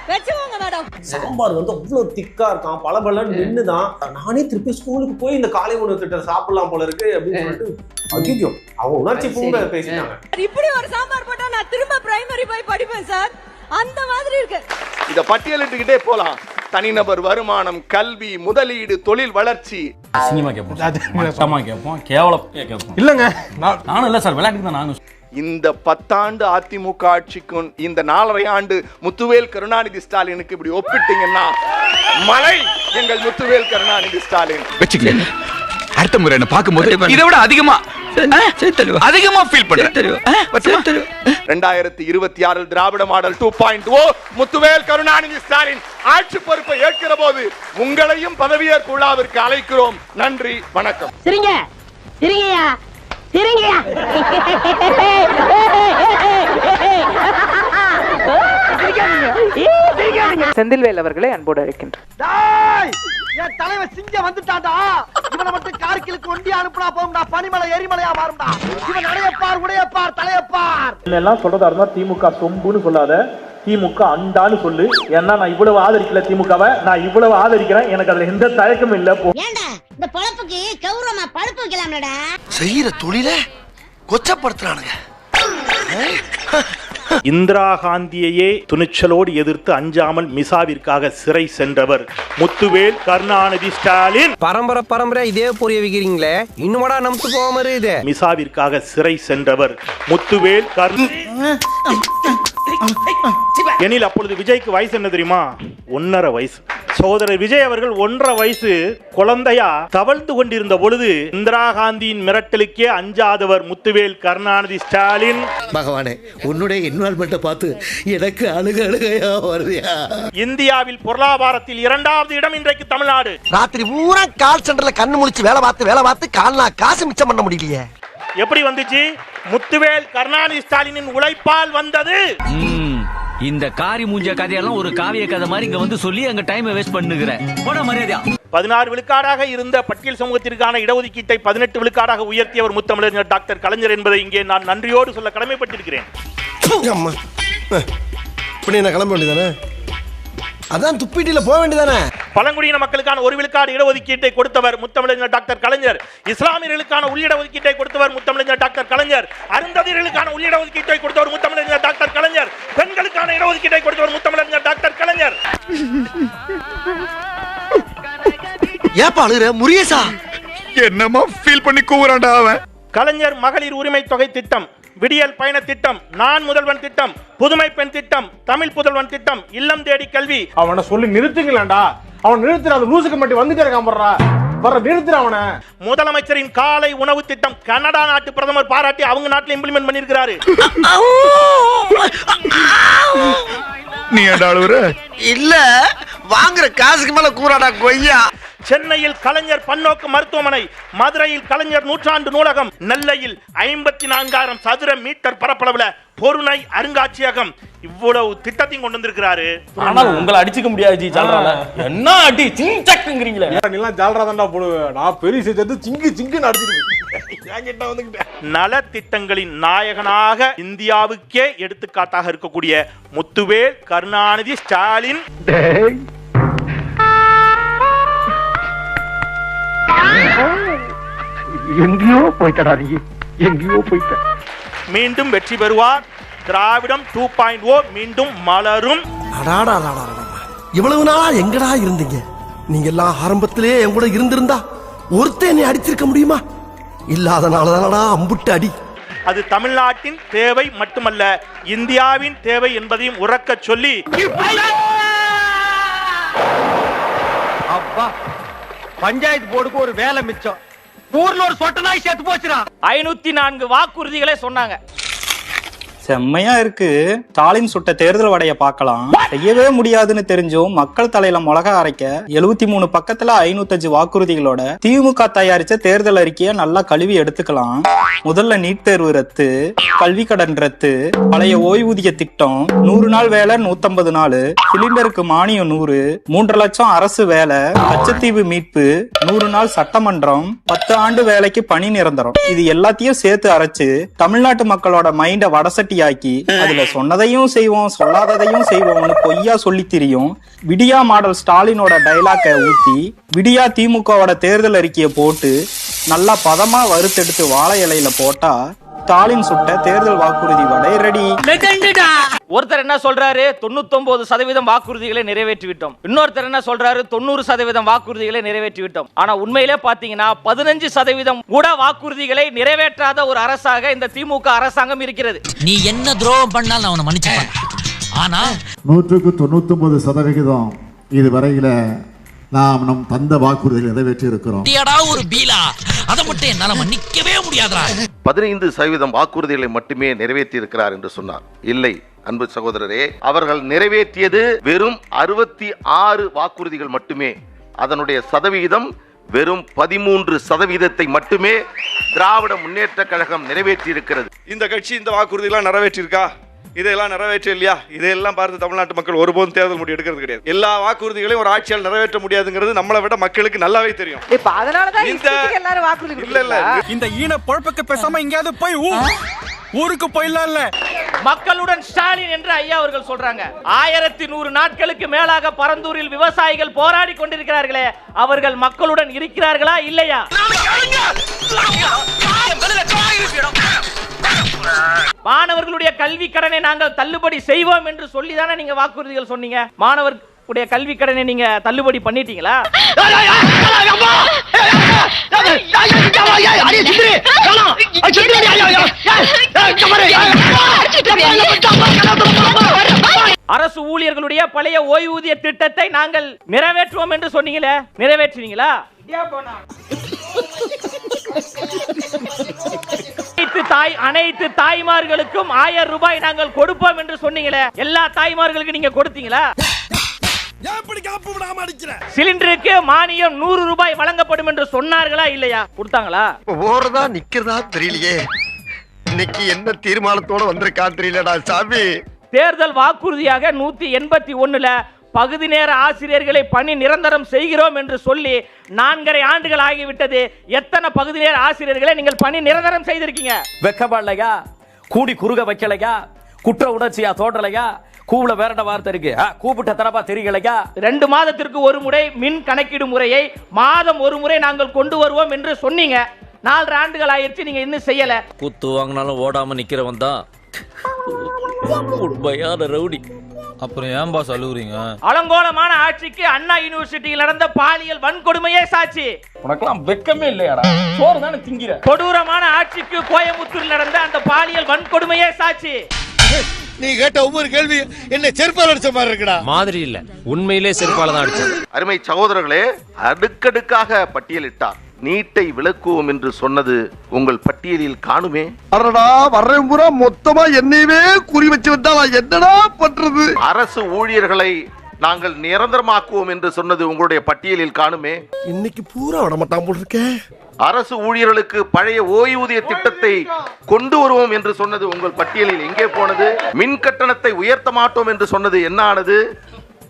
[SPEAKER 18] வெச்சுவோங்க மேடம்.
[SPEAKER 9] சாம்பார் வந்து அவ்வளவு திக்கா இருக்கான், பலபலன்னு நின்னுதான். நானே திருப்பி ஸ்கூலுக்கு போய் இந்த காலை உணவு திட்டம் சாப்பிடலாம் போல இருக்கு அப்படின்னு சொல்லிட்டு ஐயோ அவங்க உணர்ச்சி பூங்க பேசிட்டாங்க.
[SPEAKER 18] இப்படி ஒரு சாம்பார் போட்டா நான் திரும்ப பிரைமரி போய் படிப்பேன் சார். அந்த மாதிரி இருக்கு.
[SPEAKER 17] இத பட்டியலிட்டுக்கிட்டே போலாம். தனிநபர் வருமானம், கல்வி, முதலீடு, தொழில் வளர்ச்சி.
[SPEAKER 21] சினிமா கேட்போம், கேட்போம், கேவலம் கேட்போம்.
[SPEAKER 9] இல்லங்க
[SPEAKER 21] நானும் இல்ல சார், விளையாட்டுக்கு தான் நானும்.
[SPEAKER 17] இந்த 10 ஆண்டு அதிமுக ஆட்சிக்கும் இந்த 4.5 ஆண்டு முத்துவேல் கருணாநிதி ஸ்டாலினுக்கு இப்படி ஒப்பிட்டீங்கன்னா மலை எங்கள் முத்துவேல் கருணாநிதி ஸ்டாலின்.
[SPEAKER 22] வெச்சுக்கல அடுத்த முறை என்ன பாக்கும்போது இதை விட அதிகமா ஃபீல் பண்றேன்.
[SPEAKER 17] 2026 திராவிட மாடல் 2.0 முத்துவேல் கருணாநிதி ஸ்டாலின் ஆட்சி பொறுப்பை ஏற்கிற போது உங்களையும் பதவியேற்பு விழாவிற்கு அழைக்கிறோம். நன்றி, வணக்கம்.
[SPEAKER 7] சரிங்க சரிங்கய்யா சரிங்கய்யா.
[SPEAKER 23] செந்தில்வேல் அவர்களை அன்போடு அழைக்கின்றேன்.
[SPEAKER 3] என் தலைவர் சிங்கம் வந்துட்டான்டா. இவனை மட்டும் கார்கிலுக்கு ஒண்டி அனுப்புனா போகும்டா, பனிமலை எரிமலையா மாறும்டா. இவன் நடையப்பார், உடையப்பார், தலையப்பார்.
[SPEAKER 24] எல்லாம் சொல்றதா இருந்தா திமுக சொம்புன்னு சொல்லாத, திமுக அண்டான்னு சொல்லு. ஏன்னா நான் இவ்வளவு ஆதரிக்கல திமுகவை, நான் இவ்வளவு ஆதரிக்கிறேன். எனக்கு அதுல எந்த தயக்கமும் இல்ல.
[SPEAKER 18] ஏண்டா இந்த பொழப்புக்கு கௌரவமா பழுப்பு வைக்கலாம்லடா.
[SPEAKER 3] செய்யற தொழில கொச்சப்படுத்துறானுங்க.
[SPEAKER 24] இந்திரா காந்தியையே துணிச்சலோடு எதிர்த்து அஞ்சாமல் மிசாவிற்காக சிறை சென்றவர் முத்துவேல் கருணாநிதி ஸ்டாலின்.
[SPEAKER 12] பரம்பரை இதே புரிய வைக்கிறீங்களே, இன்னும்டா நம்பிட்டு போகாம இருக்குது.
[SPEAKER 24] மிசாவிற்காக சிறை சென்றவர் முத்துவேல் எனில் அப்பொழுது விஜய்க்கு வயசு என்ன தெரியுமா? 1.5 வயசு. சகோதரர் விஜய் அவர்கள் 1.5 வயசு குழந்தையா தவழ்ந்து கொண்டிருந்த பொழுது இந்திரா காந்தியின் மிரட்டலுக்கே அஞ்சாதவர் முத்துவேல் கருணாநிதி ஸ்டாலின்.
[SPEAKER 3] பகவானே, உன்னுடைய இன்வால்மெண்ட்டை பார்த்து எனக்கு அழுகையா வருதியா.
[SPEAKER 24] இந்தியாவில் பொருளாதாரத்தில் 2வது இடம் இன்றைக்கு தமிழ்நாடு.
[SPEAKER 3] ராத்திரி பூரா கால் சென்டர்ல கண்ணு முழிச்சு வேலை பார்த்து கால்னா காசு மிச்சம் பண்ண முடியலையே.
[SPEAKER 24] எப்படி வந்துச்சு? முத்துவேல் கருணாநிதி ஸ்டாலினின் உழைப்பால் வந்தது.
[SPEAKER 1] இந்த காரி மூஞ்ச கதையெல்லாம் ஒரு காவிய கதை மாதிரி இங்க வந்து சொல்லி அங்க டைம் வேஸ்ட் பண்ணுகிற போட மரியாதையா.
[SPEAKER 24] 16 விழுக்காடாக இருந்த பட்டியல் சமூகத்திற்கான இடஒதுக்கீட்டை 18 விழுக்காடாக உயர்த்தியவர் முத்தமிழர் டாக்டர் கலைஞர் என்பதை இங்கே நான் நன்றியோடு சொல்ல கடமைப்பட்டிருக்கிறேன்.
[SPEAKER 3] இப்படி என்ன கிளம்ப வேண்டியதானே? அதான் துப்பிட்டில போக வேண்டியதானே?
[SPEAKER 24] பழங்குடியின மக்களுக்கான 1 விழுக்காடு இடஒதுக்கீட்டை கொடுத்தவர் முத்தமிழர் டாக்டர் கலைஞர். இஸ்லாமியர்களுக்கான உள்ளிட ஒதுக்கீட்டை கொடுத்தவர் முத்தமிழர் டாக்டர் கலைஞர். அருந்ததியர்களுக்கான உள்ளிட ஒதுக்கீட்டை கொடுத்தவர் முத்தமிழர் டாக்டர் கலைஞர். பெண்களுக்கான இடஒதுக்கீட்டை கொடுத்தவர் முத்தமிழர் டாக்டர் கலைஞர்.
[SPEAKER 3] ஏப்பா அழுற முரியசா?
[SPEAKER 22] என்னமா ஃபீல் பண்ணி கூறாண்டா அவன்?
[SPEAKER 24] கலைஞர் மகளிர் உரிமை தொகை திட்டம், விடியல் பயண திட்டம், நான் முதல்வன் திட்டம், புதுமை பெண் திட்டம், தமிழ் புதல்வன் திட்டம், இல்லம் தேடி கல்வி.
[SPEAKER 9] அவனை சொல்லி நிறுத்துங்களேன்டா. அவன் நிறுத்துற அந்த லூசுக்கு மட்டும் வந்துட்டே இருக்கான். வர நிறுத்துற அவனை.
[SPEAKER 24] முதலமைச்சரின் காலை உணவு திட்டம் கனடா நாட்டு பிரதமர் பாராட்டி அவங்க நாட்டில் இம்ப்ளிமெண்ட் பண்ணிருக்கிறாரு.
[SPEAKER 22] நீ அழுவுற?
[SPEAKER 3] இல்ல வாங்குற காசுக்கு மேல கூறாடா கொய்யா.
[SPEAKER 24] சென்னையில் கலைஞர் பன்னோக்கு மருத்துவமனை, மதுரையில் கலைஞர் நூற்றாண்டு நூலகம், நெல்லையில் 54,000 சதுர மீட்டர் பரப்பளவுல பொருணை அருங்காட்சியகம். இவ்வளவு திட்டத்தையும் கொண்டு வந்திருக்கிறாரு.
[SPEAKER 21] ஆனால் உங்களை அடிச்சுக்க முடியாது ஜி. ஜால்ரால என்ன அடி சிங்சக்குங்கறீங்களே.
[SPEAKER 9] நீ எல்லாம் ஜால்ரா தான்டா போடுவே. நான் பெரிய செஞ்சது சிங்கு அடிச்சிட்டு என்கிட்ட வந்துட்டேன்.
[SPEAKER 24] நல திட்டங்களின் நாயகனாக இந்தியாவுக்கே எடுத்துக்காட்டாக இருக்கக்கூடிய முத்துவேல் கருணாநிதி ஸ்டாலின்.
[SPEAKER 7] எங்கேயோ போயிட்டடா நீ, எங்கேயோ போயிட்ட.
[SPEAKER 24] மீண்டும் வெற்றி பெறுவார். திராவிடம் 2.0 மீண்டும் மலரும்.
[SPEAKER 3] இவ்வளவு நாளா எங்கடா இருந்தீங்க? நீங்க எல்லாம் ஆரம்பத்திலே என் கூட இருந்திருந்தா ஒருத்தன் என்னை அடிச்சிருக்க முடியுமா? இல்லாதனால தானடா அம்புட்டு அடி.
[SPEAKER 24] அது தமிழ்நாட்டின் தேவை மட்டுமல்ல, இந்தியாவின் தேவை என்பதையும் உறக்க சொல்லி
[SPEAKER 7] அப்பா பஞ்சாயத்து போர்டுக்கு ஒரு வேலை மிச்சம். ஊர்ல ஒரு சொட்ட நாய் செத்து போச்சுடா.
[SPEAKER 1] 504 வாக்குறுதிகளை சொன்னாங்க.
[SPEAKER 4] செம்மையா இருக்கு. ஸ்டாலின் சுட்ட தேர்தல் வடைய பார்க்கலாம். செய்யவே முடியாதுன்னு தெரிஞ்சும் மக்கள் தலையில மிளகா அரைக்க 73 பக்கத்துல 505 வாக்குறுதிகளோட திமுக தயாரிச்ச தேர்தல் அறிக்கையை நல்லா கழுவி எடுத்துக்கலாம். முதல்ல நீட் தேர்வு ரத்து, கல்வி கடன் ரத்து, பழைய ஓய்வூதிய திட்டம், 100 நாள் வேலை 150 நாள், சிலிண்டருக்கு மானியம் 100, 3 லட்சம் அரசு வேலை, கச்சத்தீவு மீட்பு, 100 நாள் சட்டமன்றம், 10 ஆண்டு வேலைக்கு பணி நிரந்தரம். இது எல்லாத்தையும் சேர்த்து அரைச்சு தமிழ்நாட்டு மக்களோட மைண்ட வடசட்டி ஆக்கி அதுல சொன்னதையும் செய்வோம் சொல்லாததையும் செய்வோம்னு பொய்யா சொல்லி திரியும் விடியா மாடல் ஸ்டாலினோட டைலாக்கை ஊத்தி விடியா திமுகவோட தேர்தல் அறிக்கையை போட்டு நல்லா பதமா வறுத்தெடுத்து வாழை இலையில போட்டா ஸ்டாலின் சுட்ட தேர்தல் வாக்குறுதி வடை ரெடி.
[SPEAKER 1] ஒருத்தர் என்ன சொல்றாரு, 99% வாக்குறுதிகளை நிறைவேற்றி விட்டோம். இன்னொருத்தர் என்ன சொல்றாரு, 90% வாக்குறுதிகளை நிறைவேற்றி விட்டோம். ஆனா உண்மையிலே பாத்தீங்கன்னா 15% கூட வாக்குறுதிகளை நிறைவேற்றாத ஒரு அரசாக இந்த திமுக அரசாங்கம் இருக்கிறது.
[SPEAKER 8] நீ என்ன துரோகம் பண்ணாலும் அவனை மன்னிச்சுப்பான். ஆனா
[SPEAKER 13] 199% இதுவரையில நாம் நம் தந்த வாக்குறுதிகளை நிறைவேற்றி இருக்கிறோம்.
[SPEAKER 8] ஒரு பீலா அதை மட்டும் என்னால மன்னிக்கவே முடியாதுடா.
[SPEAKER 14] 15% வாக்குறுதிகளை மட்டுமே நிறைவேற்றி இருக்கிறார் என்று சொன்னார். இல்லை அன்பு சகோதரரே, அவர்கள் நிறைவேற்றியது வெறும் 66 வாக்குறுதிகள் மட்டுமே. அதனுடைய சதவீதம் வெறும் 13% மட்டுமே திராவிட முன்னேற்ற கழகம் நிறைவேற்றி இருக்கிறது.
[SPEAKER 17] இந்த கட்சி இந்த வாக்குறுதியெல்லாம் நிறைவேற்றியிருக்கா? இதெல்லாம் நிறைவேற்ற இல்லையா? இதையெல்லாம் பார்த்து தமிழ்நாட்டு மக்கள் ஒருபோதும் தேர்தல் முடிவு எடுக்கிறது கிடையாது. எல்லா வாக்குறுதிகளையும் ஒரு ஆட்சியால் நிறைவேற்ற முடியாதுங்கிறது நம்மளை விட மக்களுக்கு நல்லாவே தெரியும்.
[SPEAKER 7] இந்த ஈன பொழப்புக்கு பேசாம எங்கேயாவது போய் ஊருக்கு போயிடலாம்ல.
[SPEAKER 1] மக்களுடன் ஸ்டாலின் என்று ஐயா அவர்கள் சொல்றாங்க. 1100 நாட்களுக்கு மேலாக பரந்தூரில் விவசாயிகள் போராடி கொண்டிருக்கிறார்களே, அவர்கள் மக்களுடன் இருக்கிறார்களா இல்லையா? மாணவர்களுடைய கல்வி கடனை நாங்கள் தள்ளுபடி செய்வோம் என்று சொல்லிதானே நீங்க வாக்குறுதிகள் சொன்னீங்க. மாணவர்களுடைய கல்வி கடனை நீங்க தள்ளுபடி பண்ணிட்டீங்களா? அரசு ஊழியர்களுடைய பழைய ஓய்வூதிய திட்டத்தை நாங்கள் நிறைவேற்றுவோம் என்று சொன்னீங்களே, நிறைவேற்றினீங்களா? அனைத்து தாய்மார்களுக்கும் 1000 ரூபாய் நாங்கள் கொடுப்போம் என்று சொன்னீங்களே, எல்லா தாய்மார்களுக்கும் நீங்க கொடுத்தீங்களா? சிலிண்டருக்கு மானியம் 100 ரூபாய் வழங்கப்படும் என்று சொன்னார்களா இல்லையா? கொடுத்தாங்களா?
[SPEAKER 25] ஓரதா நிக்கிறதா தெரியலையே. இன்னைக்கு என்ன தீர்மானத்தோட வந்திருக்கா தெரியலடா சாமி.
[SPEAKER 1] தேர்தல் வாக்குறுதியாக 181ல பகுதி நேர ஆசிரியர்களை பணி நிரந்தரம் செய்கிறோம் என்று சொல்லி 4.5 ஆண்டுகள் ஆகிவிட்டது. எத்தனை பகுதி நேர ஆசிரியர்களை நீங்கள் பணி நிரந்தரம் செய்திருக்கீங்க?
[SPEAKER 21] வெக்கப்படலையா? கூடி குறுக வைக்கலையா? குற்ற உணர்ச்சியா தோன்றலையா? கூவுல வேற வார்த்தை இருக்கு, கூப்பிட்ட தரப்பா தெரியலையா?
[SPEAKER 1] 2 மாதத்திற்கு ஒரு முறை மின் கணக்கீடு முறையை மாதம் ஒரு முறை நாங்கள் கொண்டு வருவோம் என்று சொன்னீங்க. 4 ஆண்டுகள் ஆயிடுச்சு, நீங்க இன்னும் செய்யல.
[SPEAKER 21] குத்து வாங்கினாலும் ஓடாம நிக்கிறவன் தான் உண்மையான ரவுடி. அப்புறம் ஏன் பாஸ் அழுகுறீங்க?
[SPEAKER 1] அலங்கோலமான ஆட்சிக்கு அண்ணா யூனிவர்சிட்டியில் நடந்த பாலியல் வன்கொடுமையே சாட்சி.
[SPEAKER 21] உனக்கெல்லாம் வெக்கமே இல்லையாடா? சோறு தானே திங்கிற.
[SPEAKER 1] கொடூரமான ஆட்சிக்கு கோயம்புத்தூரில் நடந்த அந்த பாலியல் வன்கொடுமையே சாட்சி.
[SPEAKER 13] நீ கேட்ட ஒவ்வொரு கேள்வி என்ன செருப்பால் அடிச்ச மாதிரி இருக்குடா.
[SPEAKER 22] மாதிரி இல்ல, உண்மையிலே செருப்பால தான் அடிச்சது.
[SPEAKER 14] அருமை சகோதரர்களே, அடுக்கடுக்காக பட்டியலிட்டார். நீட்டை விளக்குவோம் என்று சொன்னது உங்கள் பட்டியலில் காணுமே.
[SPEAKER 13] அரடா வர்றேன் பூரா மொத்தமா என்னையவே குறி வச்சு வந்தா நான் என்னடா பண்றது?
[SPEAKER 14] அரசு ஊழியர்களை நாங்கள் நிரந்தரமாக்குவோம் என்று சொன்னது உங்களுடைய பட்டியலில் காணுமே.
[SPEAKER 13] இன்னைக்கு பூரா விடமாட்டான் போல் இருக்கே.
[SPEAKER 14] அரசு ஊழியர்களுக்கு பழைய ஓய்வூதிய திட்டத்தை கொண்டு வருவோம் என்று சொன்னது உங்கள் பட்டியலில் எங்கே போனது? மின் கட்டணத்தை உயர்த்த மாட்டோம் என்று சொன்னது என்ன ஆனது?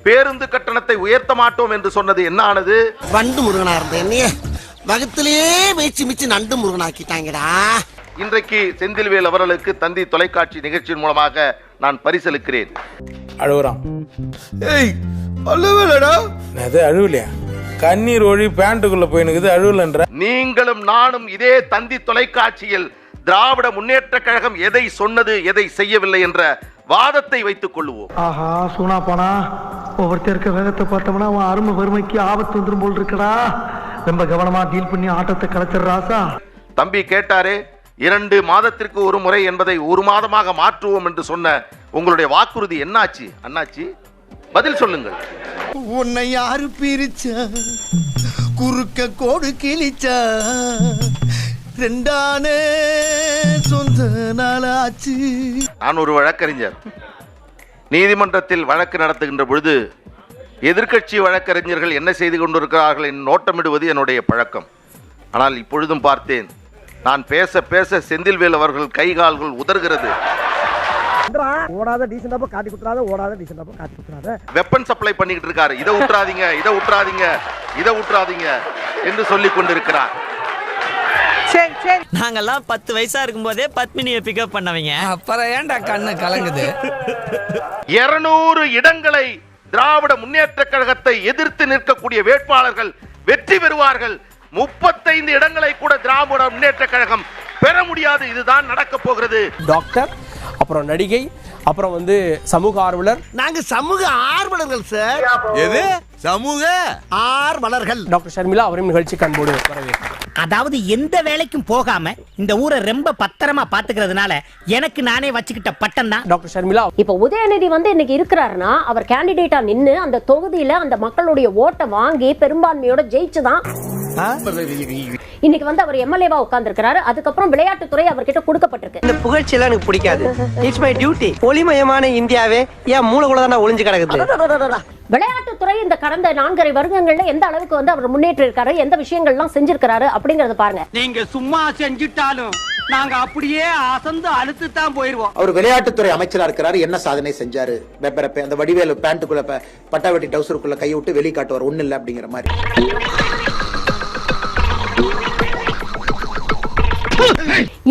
[SPEAKER 14] பேருந்து கட்டணத்தை உயர்த்த மாட்டோம் என்று சொன்னது என்ன ஆனது?
[SPEAKER 26] வண்டு முருகனா இருந்த என்னைய வகத்திலேயே மேய்ச்சி மிச்சு நண்டு முருகனாக்கிட்டாங்கடா.
[SPEAKER 14] இன்றைக்கு செந்தில்வேல் அவர்களுக்கு தந்தி தொலைக்காட்சி நிகழ்ச்சியின் மூலமாக நான் பரிசளிக்கிறேன்.
[SPEAKER 27] அழுகுறான். ஏய் அழுவலடா. அது அழுவலையா? கண்ணீர் ஒழி பேண்ட்டுக்குள்ள போயினுக்குது, அழுவலன்ற.
[SPEAKER 14] நீங்களும் நானும் இதே தந்தி தொலைக்காட்சியில் திராவிட முன்னேற்ற கழகம் எதை சொன்னது எதை செய்யவில்லை என்ற வாதத்தை வைத்துக் கொள்ளுவோம்.
[SPEAKER 7] ஆஹா சூனா போனா ஒவ்வொருத்தருக்க வேகத்தை பார்த்தோம்னா அவன் அருமை வறுமைக்கு ஆபத்து வந்துரும் போல் இருக்கடா. ரொம்ப கவனமா டீல் பண்ணி ஆட்டத்தை கலைச்சிடுறாசா.
[SPEAKER 14] தம்பி கேட்டாரே, 2 மாதத்திற்கு ஒரு முறை என்பதை 1 மாதமாக மாற்றுவோம் என்று சொன்ன உங்களுடைய வாக்குறுதி என்னாச்சு அண்ணாச்சி? பதில் சொல்லுங்கள்.
[SPEAKER 26] உன்னை யாரு பிரிச்சா, குறுக்க கோடு கிழிச்சா, ரெண்டானே சொந்த நாளாச்சு.
[SPEAKER 14] நான் ஒரு வழக்கறிஞர். நீதிமன்றத்தில் வழக்கு நடத்துகின்ற பொழுது எதிர்க்கட்சி வழக்கறிஞர்கள் என்ன செய்து கொண்டிருக்கிறார்கள் என்று நோட்டமிடுவது என்னுடைய பழக்கம். ஆனால் இப்பொழுதும் பார்த்தேன், நான் பேச பேச செந்தில்வேல் அவர்கள் கை கால்கள் உதறுகிறது.
[SPEAKER 3] ஓடாத டீசென்டாப்பா காட்டி குத்துறாத, ஓடாத டீசென்டாப்பா காட்டி குத்துறாத.
[SPEAKER 14] வெப்பன் சப்ளை பண்ணிக்கிட்டு இருக்காரு. இதை விட்டுறாதீங்க, இதை விட்டுறாதீங்க, இதை விட்டுறாதீங்க என்று சொல்லிக் கொண்டிருக்கிறார்.
[SPEAKER 12] நாங்கெல்லாம் 10 வயசா இருக்கும் போதே பத்மினியை பிக்கப் பண்ணவங்க.
[SPEAKER 5] அப்புறம் ஏன்டா கண்ணு கலங்குது?
[SPEAKER 14] 200 இடங்களை திராவிட முன்னேற்ற கழகத்தை எதிர்த்து நிற்கக்கூடிய வேட்பாளர்கள் வெற்றி பெறுவார்கள். 35 இடங்களை கூட திராவிட முன்னேற்ற கழகம் பெற முடியாது. இதுதான் நடக்க போகிறது.
[SPEAKER 9] டாக்டர், அப்புறம் நடிகை, அப்புறம் வந்து சமூக ஆர்வலர்.
[SPEAKER 26] நாங்க சமூக ஆர்வலர்கள் சார்.
[SPEAKER 5] எது? சமூக
[SPEAKER 26] ஆர்வலர்கள்.
[SPEAKER 9] டாக்டர் ஷர்மிளா அவரையும் நிகழ்ச்சி கண்போடு வரவேற்கிறேன்.
[SPEAKER 6] அதாவது எந்த வேலைக்கும் போகாம இந்த ஊரை ரொம்ப பத்திரமா பாத்துக்கிறதுனால எனக்கு நானே வச்சுக்கிட்ட பட்டம் தான்
[SPEAKER 9] டாக்டர் ஷர்மிளா.
[SPEAKER 10] இப்ப உதயநிதி வந்து இன்னைக்கு இருக்கிறாருன்னா அவர் கேண்டிடேட்டா நின்னு அந்த தொகுதியில அந்த மக்களுடைய ஓட்டை வாங்கி பெரும்பான்மையோட ஜெயிச்சுதான் இன்னைக்கு வந்து அவர் எம்எல்ஏவா உட்கார்ந்திருக்கிறாரு. அதுக்கப்புறம் விளையாட்டுத்துறை அவர்கிட்ட கொடுக்கப்பட்டிருக்கு.
[SPEAKER 12] இந்த புகழ்ச்சி எல்லாம் எனக்கு பிடிக்காது. It's my duty. ஒளிமயமான இந்தியாவே ஏன் மூளைக்குள்ள தான் ஒளிஞ்சு கிடக்குது.
[SPEAKER 10] விளையாட்டுத்துறை இந்த கடந்த 4.5 வருடங்கள்ல எந்த அளவுக்கு வந்து அவர் முன்னேற்றி இருக்காரு, எந்த விஷயங்கள்லாம் செஞ்சிருக்காரு அப்படிங்கறத பாருங்க.
[SPEAKER 7] நீங்க சும்மா செஞ்சுட்டாலும் நாங்க அப்படியே அசந்து அழுத்து தான் போயிருவோம்.
[SPEAKER 11] அவர் விளையாட்டுத்துறை அமைச்சரா இருக்கிறாரு. என்ன சாதனை செஞ்சாரு? அந்த வடிவேலு பேண்ட்டுக்குள்ள பட்டாவட்டி டவுசருக்குள்ள கை விட்டு வெளியே காட்டுவார், ஒண்ணு இல்ல அப்படிங்கிற மாதிரி.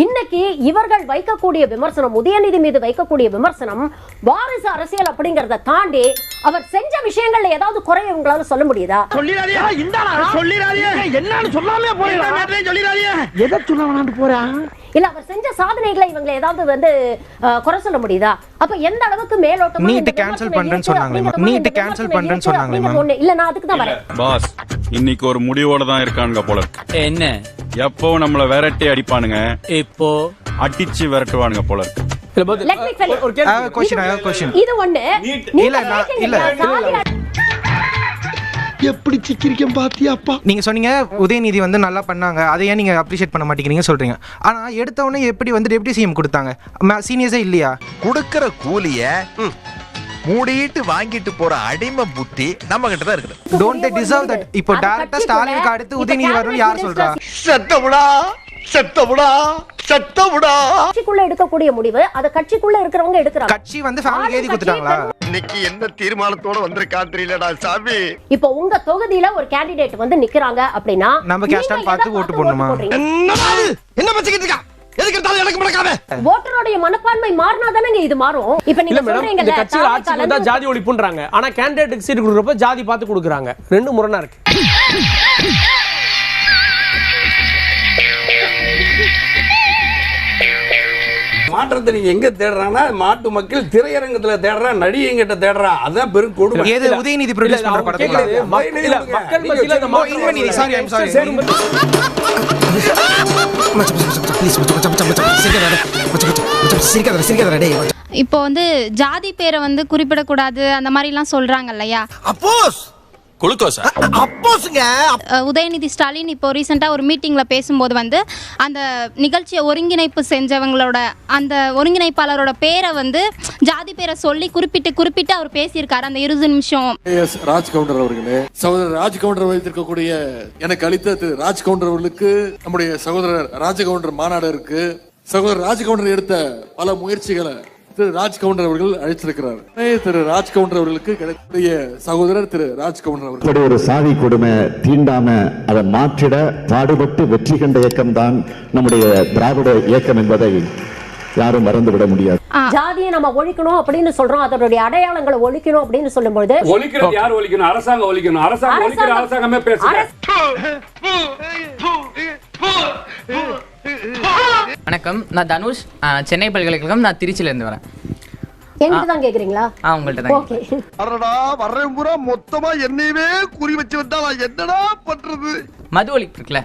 [SPEAKER 10] இன்னைக்கு இவர்கள் வைக்கக்கூடிய விமர்சனம், உதயநிதி மீது வைக்கக்கூடிய விமர்சனம் வாரிசு அரசியல் அப்படிங்கறத தாண்டி அவர் செஞ்ச விஷயங்கள்ல ஏதாவது குறை உங்களால சொல்ல முடியுதா? இல்ல அவர் செஞ்ச சாதனைகளை இவங்க ஏதாவது வந்து குறை சொல்ல முடியுதா? அப்ப எந்த அளவுக்கு மேலோட்டமா
[SPEAKER 16] நீட் கேன்சல் பண்றேன்னு சொன்னாங்க. நீட் கேன்சல் பண்றேன்னு சொன்னாங்க.
[SPEAKER 10] இல்ல நான் அதுக்கு தான் வரேன்.
[SPEAKER 19] பாஸ் இன்னைக்கு ஒரு முடிவோட தான் இருக்கானுங்க போல. என்ன? எப்போ நம்மள விரட்டி அடிப்பானுங்க, இப்போ அடிச்சு விரட்டுவானுங்க போல.
[SPEAKER 10] இது ஒண்ணு.
[SPEAKER 16] எப்படி சிக்கிரிக்கம் பாத்தியாப்பா? நீங்க சொன்னீங்க உதயநிதி வந்து நல்லா பண்ணாங்க, அதை ஏன் நீங்க அப்ரிஷியேட் பண்ண மாட்டேங்கிறீங்க சொல்றீங்க. ஆனா எடுத்த உடனே எப்படி வந்து டெப்டி சிஎம் கொடுத்தாங்க? சீனியர்ஸே இல்லையா?
[SPEAKER 5] கொடுக்கிற கூலிய மூடிட்டு வாங்கிட்டு போற அடிமை புத்தி நம்ம கிட்ட தான் இருக்குது.
[SPEAKER 16] Don't they deserve that? இப்போ டைரக்டா ஸ்டாலினுக்கு அடுத்து உதயநிதி வரணும்னு யார் சொல்றா?
[SPEAKER 26] சத்தமுடா சத்தமுடா சத்தமுடா.
[SPEAKER 10] கட்சிக்குள்ள எடுக்கக்கூடிய முடிவு அத கட்சிக்குள்ள இருக்கிறவங்க எடுக்கறாங்க.
[SPEAKER 16] கட்சி வந்து ஃபேமிலி ஏதி கொடுத்தாங்களா?
[SPEAKER 25] இன்னைக்கு என்ன தீர்மானத்தோட வந்திருக்கான் தெரியலடா சாமி.
[SPEAKER 10] இப்போ உங்க தொகுதியில ஒரு கேண்டிடேட் வந்து நிக்கறாங்க அப்படினா
[SPEAKER 16] நம்ம கேஸ்டன் பார்த்து ஓட்டு போடணுமா?
[SPEAKER 26] என்ன பச்சிக்கிட்டு இருக்கா? எதுக்கு எடுத்தாலும் எனக்கு மடக்காத.
[SPEAKER 10] ஓட்டரோட மனப்பான்மை மாறினா தானங்க இது மாறும். இப்போ நீங்க சொல்றீங்க
[SPEAKER 9] இந்த கட்சியில ஆட்சிக்கு வந்தா ஜாதி ஒழிப்புன்றாங்க. ஆனா கேண்டிடேட்டுக்கு சீட் கொடுக்கறப்ப ஜாதி பார்த்து கொடுக்கறாங்க. ரெண்டு முரணா இருக்கு.
[SPEAKER 27] மாற்றத்தை நீங்க எங்க தேடுறானா? மாட்டு மக்கள் திரையரங்கத்துல தேடுறான், நடிகைங்கிட்ட தேடுறான். அதான் பெரும் கொடுமை.
[SPEAKER 16] ஏது உதயநிதி ப்ரொடியூஸ் பண்ற படத்துல
[SPEAKER 9] மக்கள் மத்தியில அந்த
[SPEAKER 16] Udhayanidhi sorry I am sorry
[SPEAKER 20] இப்போ வந்து ஜாதி பேரை வந்து குறிப்பிடக்கூடாது அந்த மாதிரி எல்லாம் சொல்றாங்க இல்லையா?
[SPEAKER 26] அப்போஸ் குளுக்கோஸா? அப்போஸ்ங்க.
[SPEAKER 20] உதயநிதி ஸ்டாலின் இப்போ ரீசெண்டா ஒரு மீட்டிங்ல பேசும்போது வந்து அந்த நிகழ்ச்சியை ஒருங்கிணைப்பு செஞ்சவங்களோட அந்த ஒருங்கிணைப்பாளரோட பேரை வந்து ஜாதி பேரை சொல்லி குறிப்பிட்டு அவர் பேசியிருக்காரு. அந்த 20 நிமிஷம்.
[SPEAKER 27] ராஜ் கவுண்டர் அவர்களே, சகோதரர் ராஜ் கவுண்டர் வைத்திருக்கக்கூடிய எனக்கு அளித்த திரு ராஜ் கவுண்டர் அவர்களுக்கு நம்முடைய சகோதரர் ராஜகவுண்டர் மாநாடு இருக்கு. சகோதரர் ராஜகவுண்டர் எடுத்த பல முயற்சிகளை திரு ராஜ் கவுண்டர் அவர்கள் அழைச்சிருக்கிறார். திரு ராஜ் கவுண்டர் அவர்களுக்கு கிடைக்கக்கூடிய சகோதரர் திரு ராஜ் கவுண்டர் அவர்கள்
[SPEAKER 15] ஒரு சாதி கொடுமை தீண்டாம அதை மாற்றிட பாடுபட்டு வெற்றி கண்ட இயக்கம் தான் நம்முடைய திராவிட இயக்கம் என்பதை யாரும் மறந்துவிட முடியாது.
[SPEAKER 10] ஜாதியை நம்ம ஒழிக்கணும் அப்படின்னு சொல்றோம், அதனுடைய அடையாளங்களை ஒழிக்கணும் அப்படின்னு சொல்லும்போது
[SPEAKER 27] ஒழிக்கிறது யார் ஒழிக்கணும்? அரசாங்கம் ஒழிக்கணும். அரசாங்கம் ஒழிக்கிற அரசாங்கமே பேசுறாங்க.
[SPEAKER 28] வணக்கம், நான் தனுஷ், சென்னை பல்கலைக்கழகம். நான் திருச்சியில இருந்து வரேன்.
[SPEAKER 10] என்கிட்ட தான் கேக்குறீங்களா?
[SPEAKER 28] உங்கள்ட்ட தான்.
[SPEAKER 10] ஓகே.
[SPEAKER 13] அரடா வர்றேன் பூரா மொத்தமா என்னையவே குறி வச்சு வந்தா நான் என்னடா பண்றது?
[SPEAKER 28] மது ஒழிப்பு இருக்குல்ல,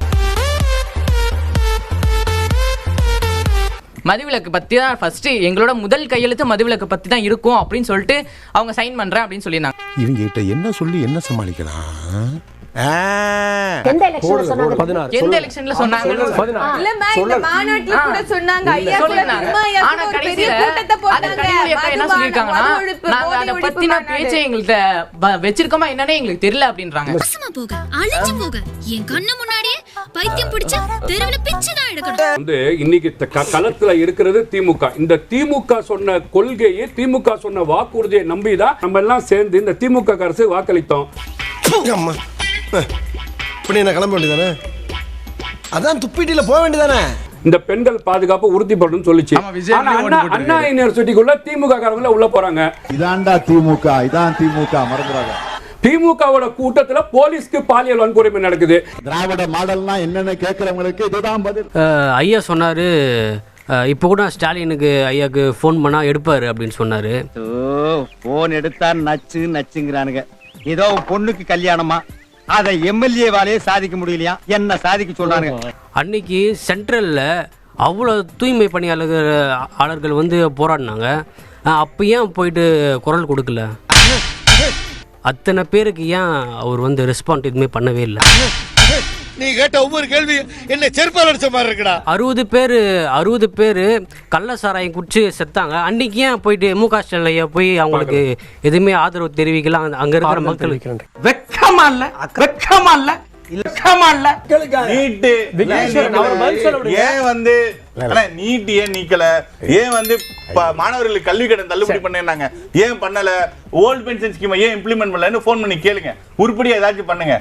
[SPEAKER 28] மதுவிலக்கு பத்தி தான் ஃபர்ஸ்ட் எங்களோட முதல் கையெழுத்து மதுவிலக்கு பத்தி தான் இருக்கும் அப்படின்னு சொல்லிட்டு அவங்க சைன் பண்றேன் அப்படின்னு சொல்லியிருந்தாங்க.
[SPEAKER 2] இவங்க கிட்ட என்ன சொல்லி என்ன சமாளிக்கலாம்?
[SPEAKER 10] எந்த எலெக்ஷன்ல சொன்னாங்க?
[SPEAKER 28] எந்த எலெக்ஷன்ல சொன்னாங்க?
[SPEAKER 4] இல்லம்மா, இந்த மாநாட்டுல கூட சொன்னாங்க. ஐயா கூட திருமாயா கூட ஒரு பெரிய கூட்டத்தை போட்டாங்க.
[SPEAKER 28] என்ன சொல்லிருக்காங்கன்னா நாங்க அத பத்தின பேச்சை எங்கள்ட்ட வெச்சிருக்கோமா என்னன்னே எங்களுக்கு தெரியல அப்படின்றாங்க.
[SPEAKER 8] போக அழிஞ்சு போக என் கண்ணு முன்னாடியே பைத்தியம் பிடிச்ச தெருவுல பிச்சை தான் எடுக்கணும்.
[SPEAKER 17] வந்து இன்னைக்கு களத்துல இருக்கிறது திமுக. இந்த திமுக சொன்ன கொள்கையை, திமுக சொன்ன வாக்குறுதியை நம்பிதான் நம்ம எல்லாம் சேர்ந்து இந்த திமுக அரசு வாக்களித்தோம்.
[SPEAKER 26] இப்படி என்ன கிளம்ப வேண்டியதானே? அதான் துப்பிட்டில போக வேண்டியதானே?
[SPEAKER 17] இந்த பெண்கள் பாதுகாப்பு உறுதிப்படும் சொல்லிச்சு. அண்ணா யூனிவர்சிட்டிக்குள்ள திமுக காரங்கள உள்ள போறாங்க.
[SPEAKER 15] இதான்டா திமுக, இதான் திமுக, மறந்துறாங்க.
[SPEAKER 17] திமுகவோட கூட்டத்துல போலீஸ்க்கு பாலியல் வன்கொடுமை நடக்குது.
[SPEAKER 15] திராவிட மாடல்னா என்னன்னு கேட்கறவங்களுக்கு இதுதான் பதில்.
[SPEAKER 18] ஐயா சொன்னாரு, இப்போ கூட ஸ்டாலினுக்கு ஐயாக்கு ஃபோன் பண்ணா எடுப்பாரு அப்படின்னு சொன்னாரு.
[SPEAKER 3] போன் எடுத்தா நச்சு நச்சுங்கிறானுங்க. ஏதோ பொண்ணுக்கு கல்யாணமா, அதை எம்எல்ஏ வாலையே சாதிக்க முடியலையா, என்ன சாதிக்க சொல்றாங்க.
[SPEAKER 18] அன்னைக்கு சென்ட்ரல்ல அவ்வளோ தூய்மை பணியாளர்கள் வந்து போராடினாங்க. அப்போ ஏன் போயிட்டு குரல் கொடுக்கல? அத்தனை பேருக்கு ஏன் அவர் வந்து ரெஸ்பாண்ட் எதுவுமே பண்ணவே இல்லை?
[SPEAKER 26] நீ கேட்ட ஒவ்வொரு கேள்வி என்ன செருப்பால் அடிச்ச மாதிரி இருக்குடா.
[SPEAKER 18] 60 பேர் கள்ள சாராயம் குடிச்சு செத்தாங்க. அன்னைக்கு ஏன் போயிட்டு முக ஸ்டாலின் போய் அவங்களுக்கு எதுவுமே ஆதரவு தெரிவிக்கலாம்? அங்க இருக்கிற மக்கள்
[SPEAKER 3] வெக்கமா இல்ல, வெக்கமா இல்ல, வெக்கமா இல்ல.
[SPEAKER 21] ஏன் வந்து நீட் ஏன் நீக்கல? ஏன் வந்து மாணவர்களுக்கு கல்வி கடன் தள்ளுபடி பண்ணாங்க, ஏன் பண்ணல? ஓல்ட் பென்ஷன் ஸ்கீம் ஏன் இம்ப்ளிமெண்ட் பண்ணலன்னு போன் பண்ணி கேளுங்க. உருப்படியா ஏதாச்சும் பண்ணுங்க.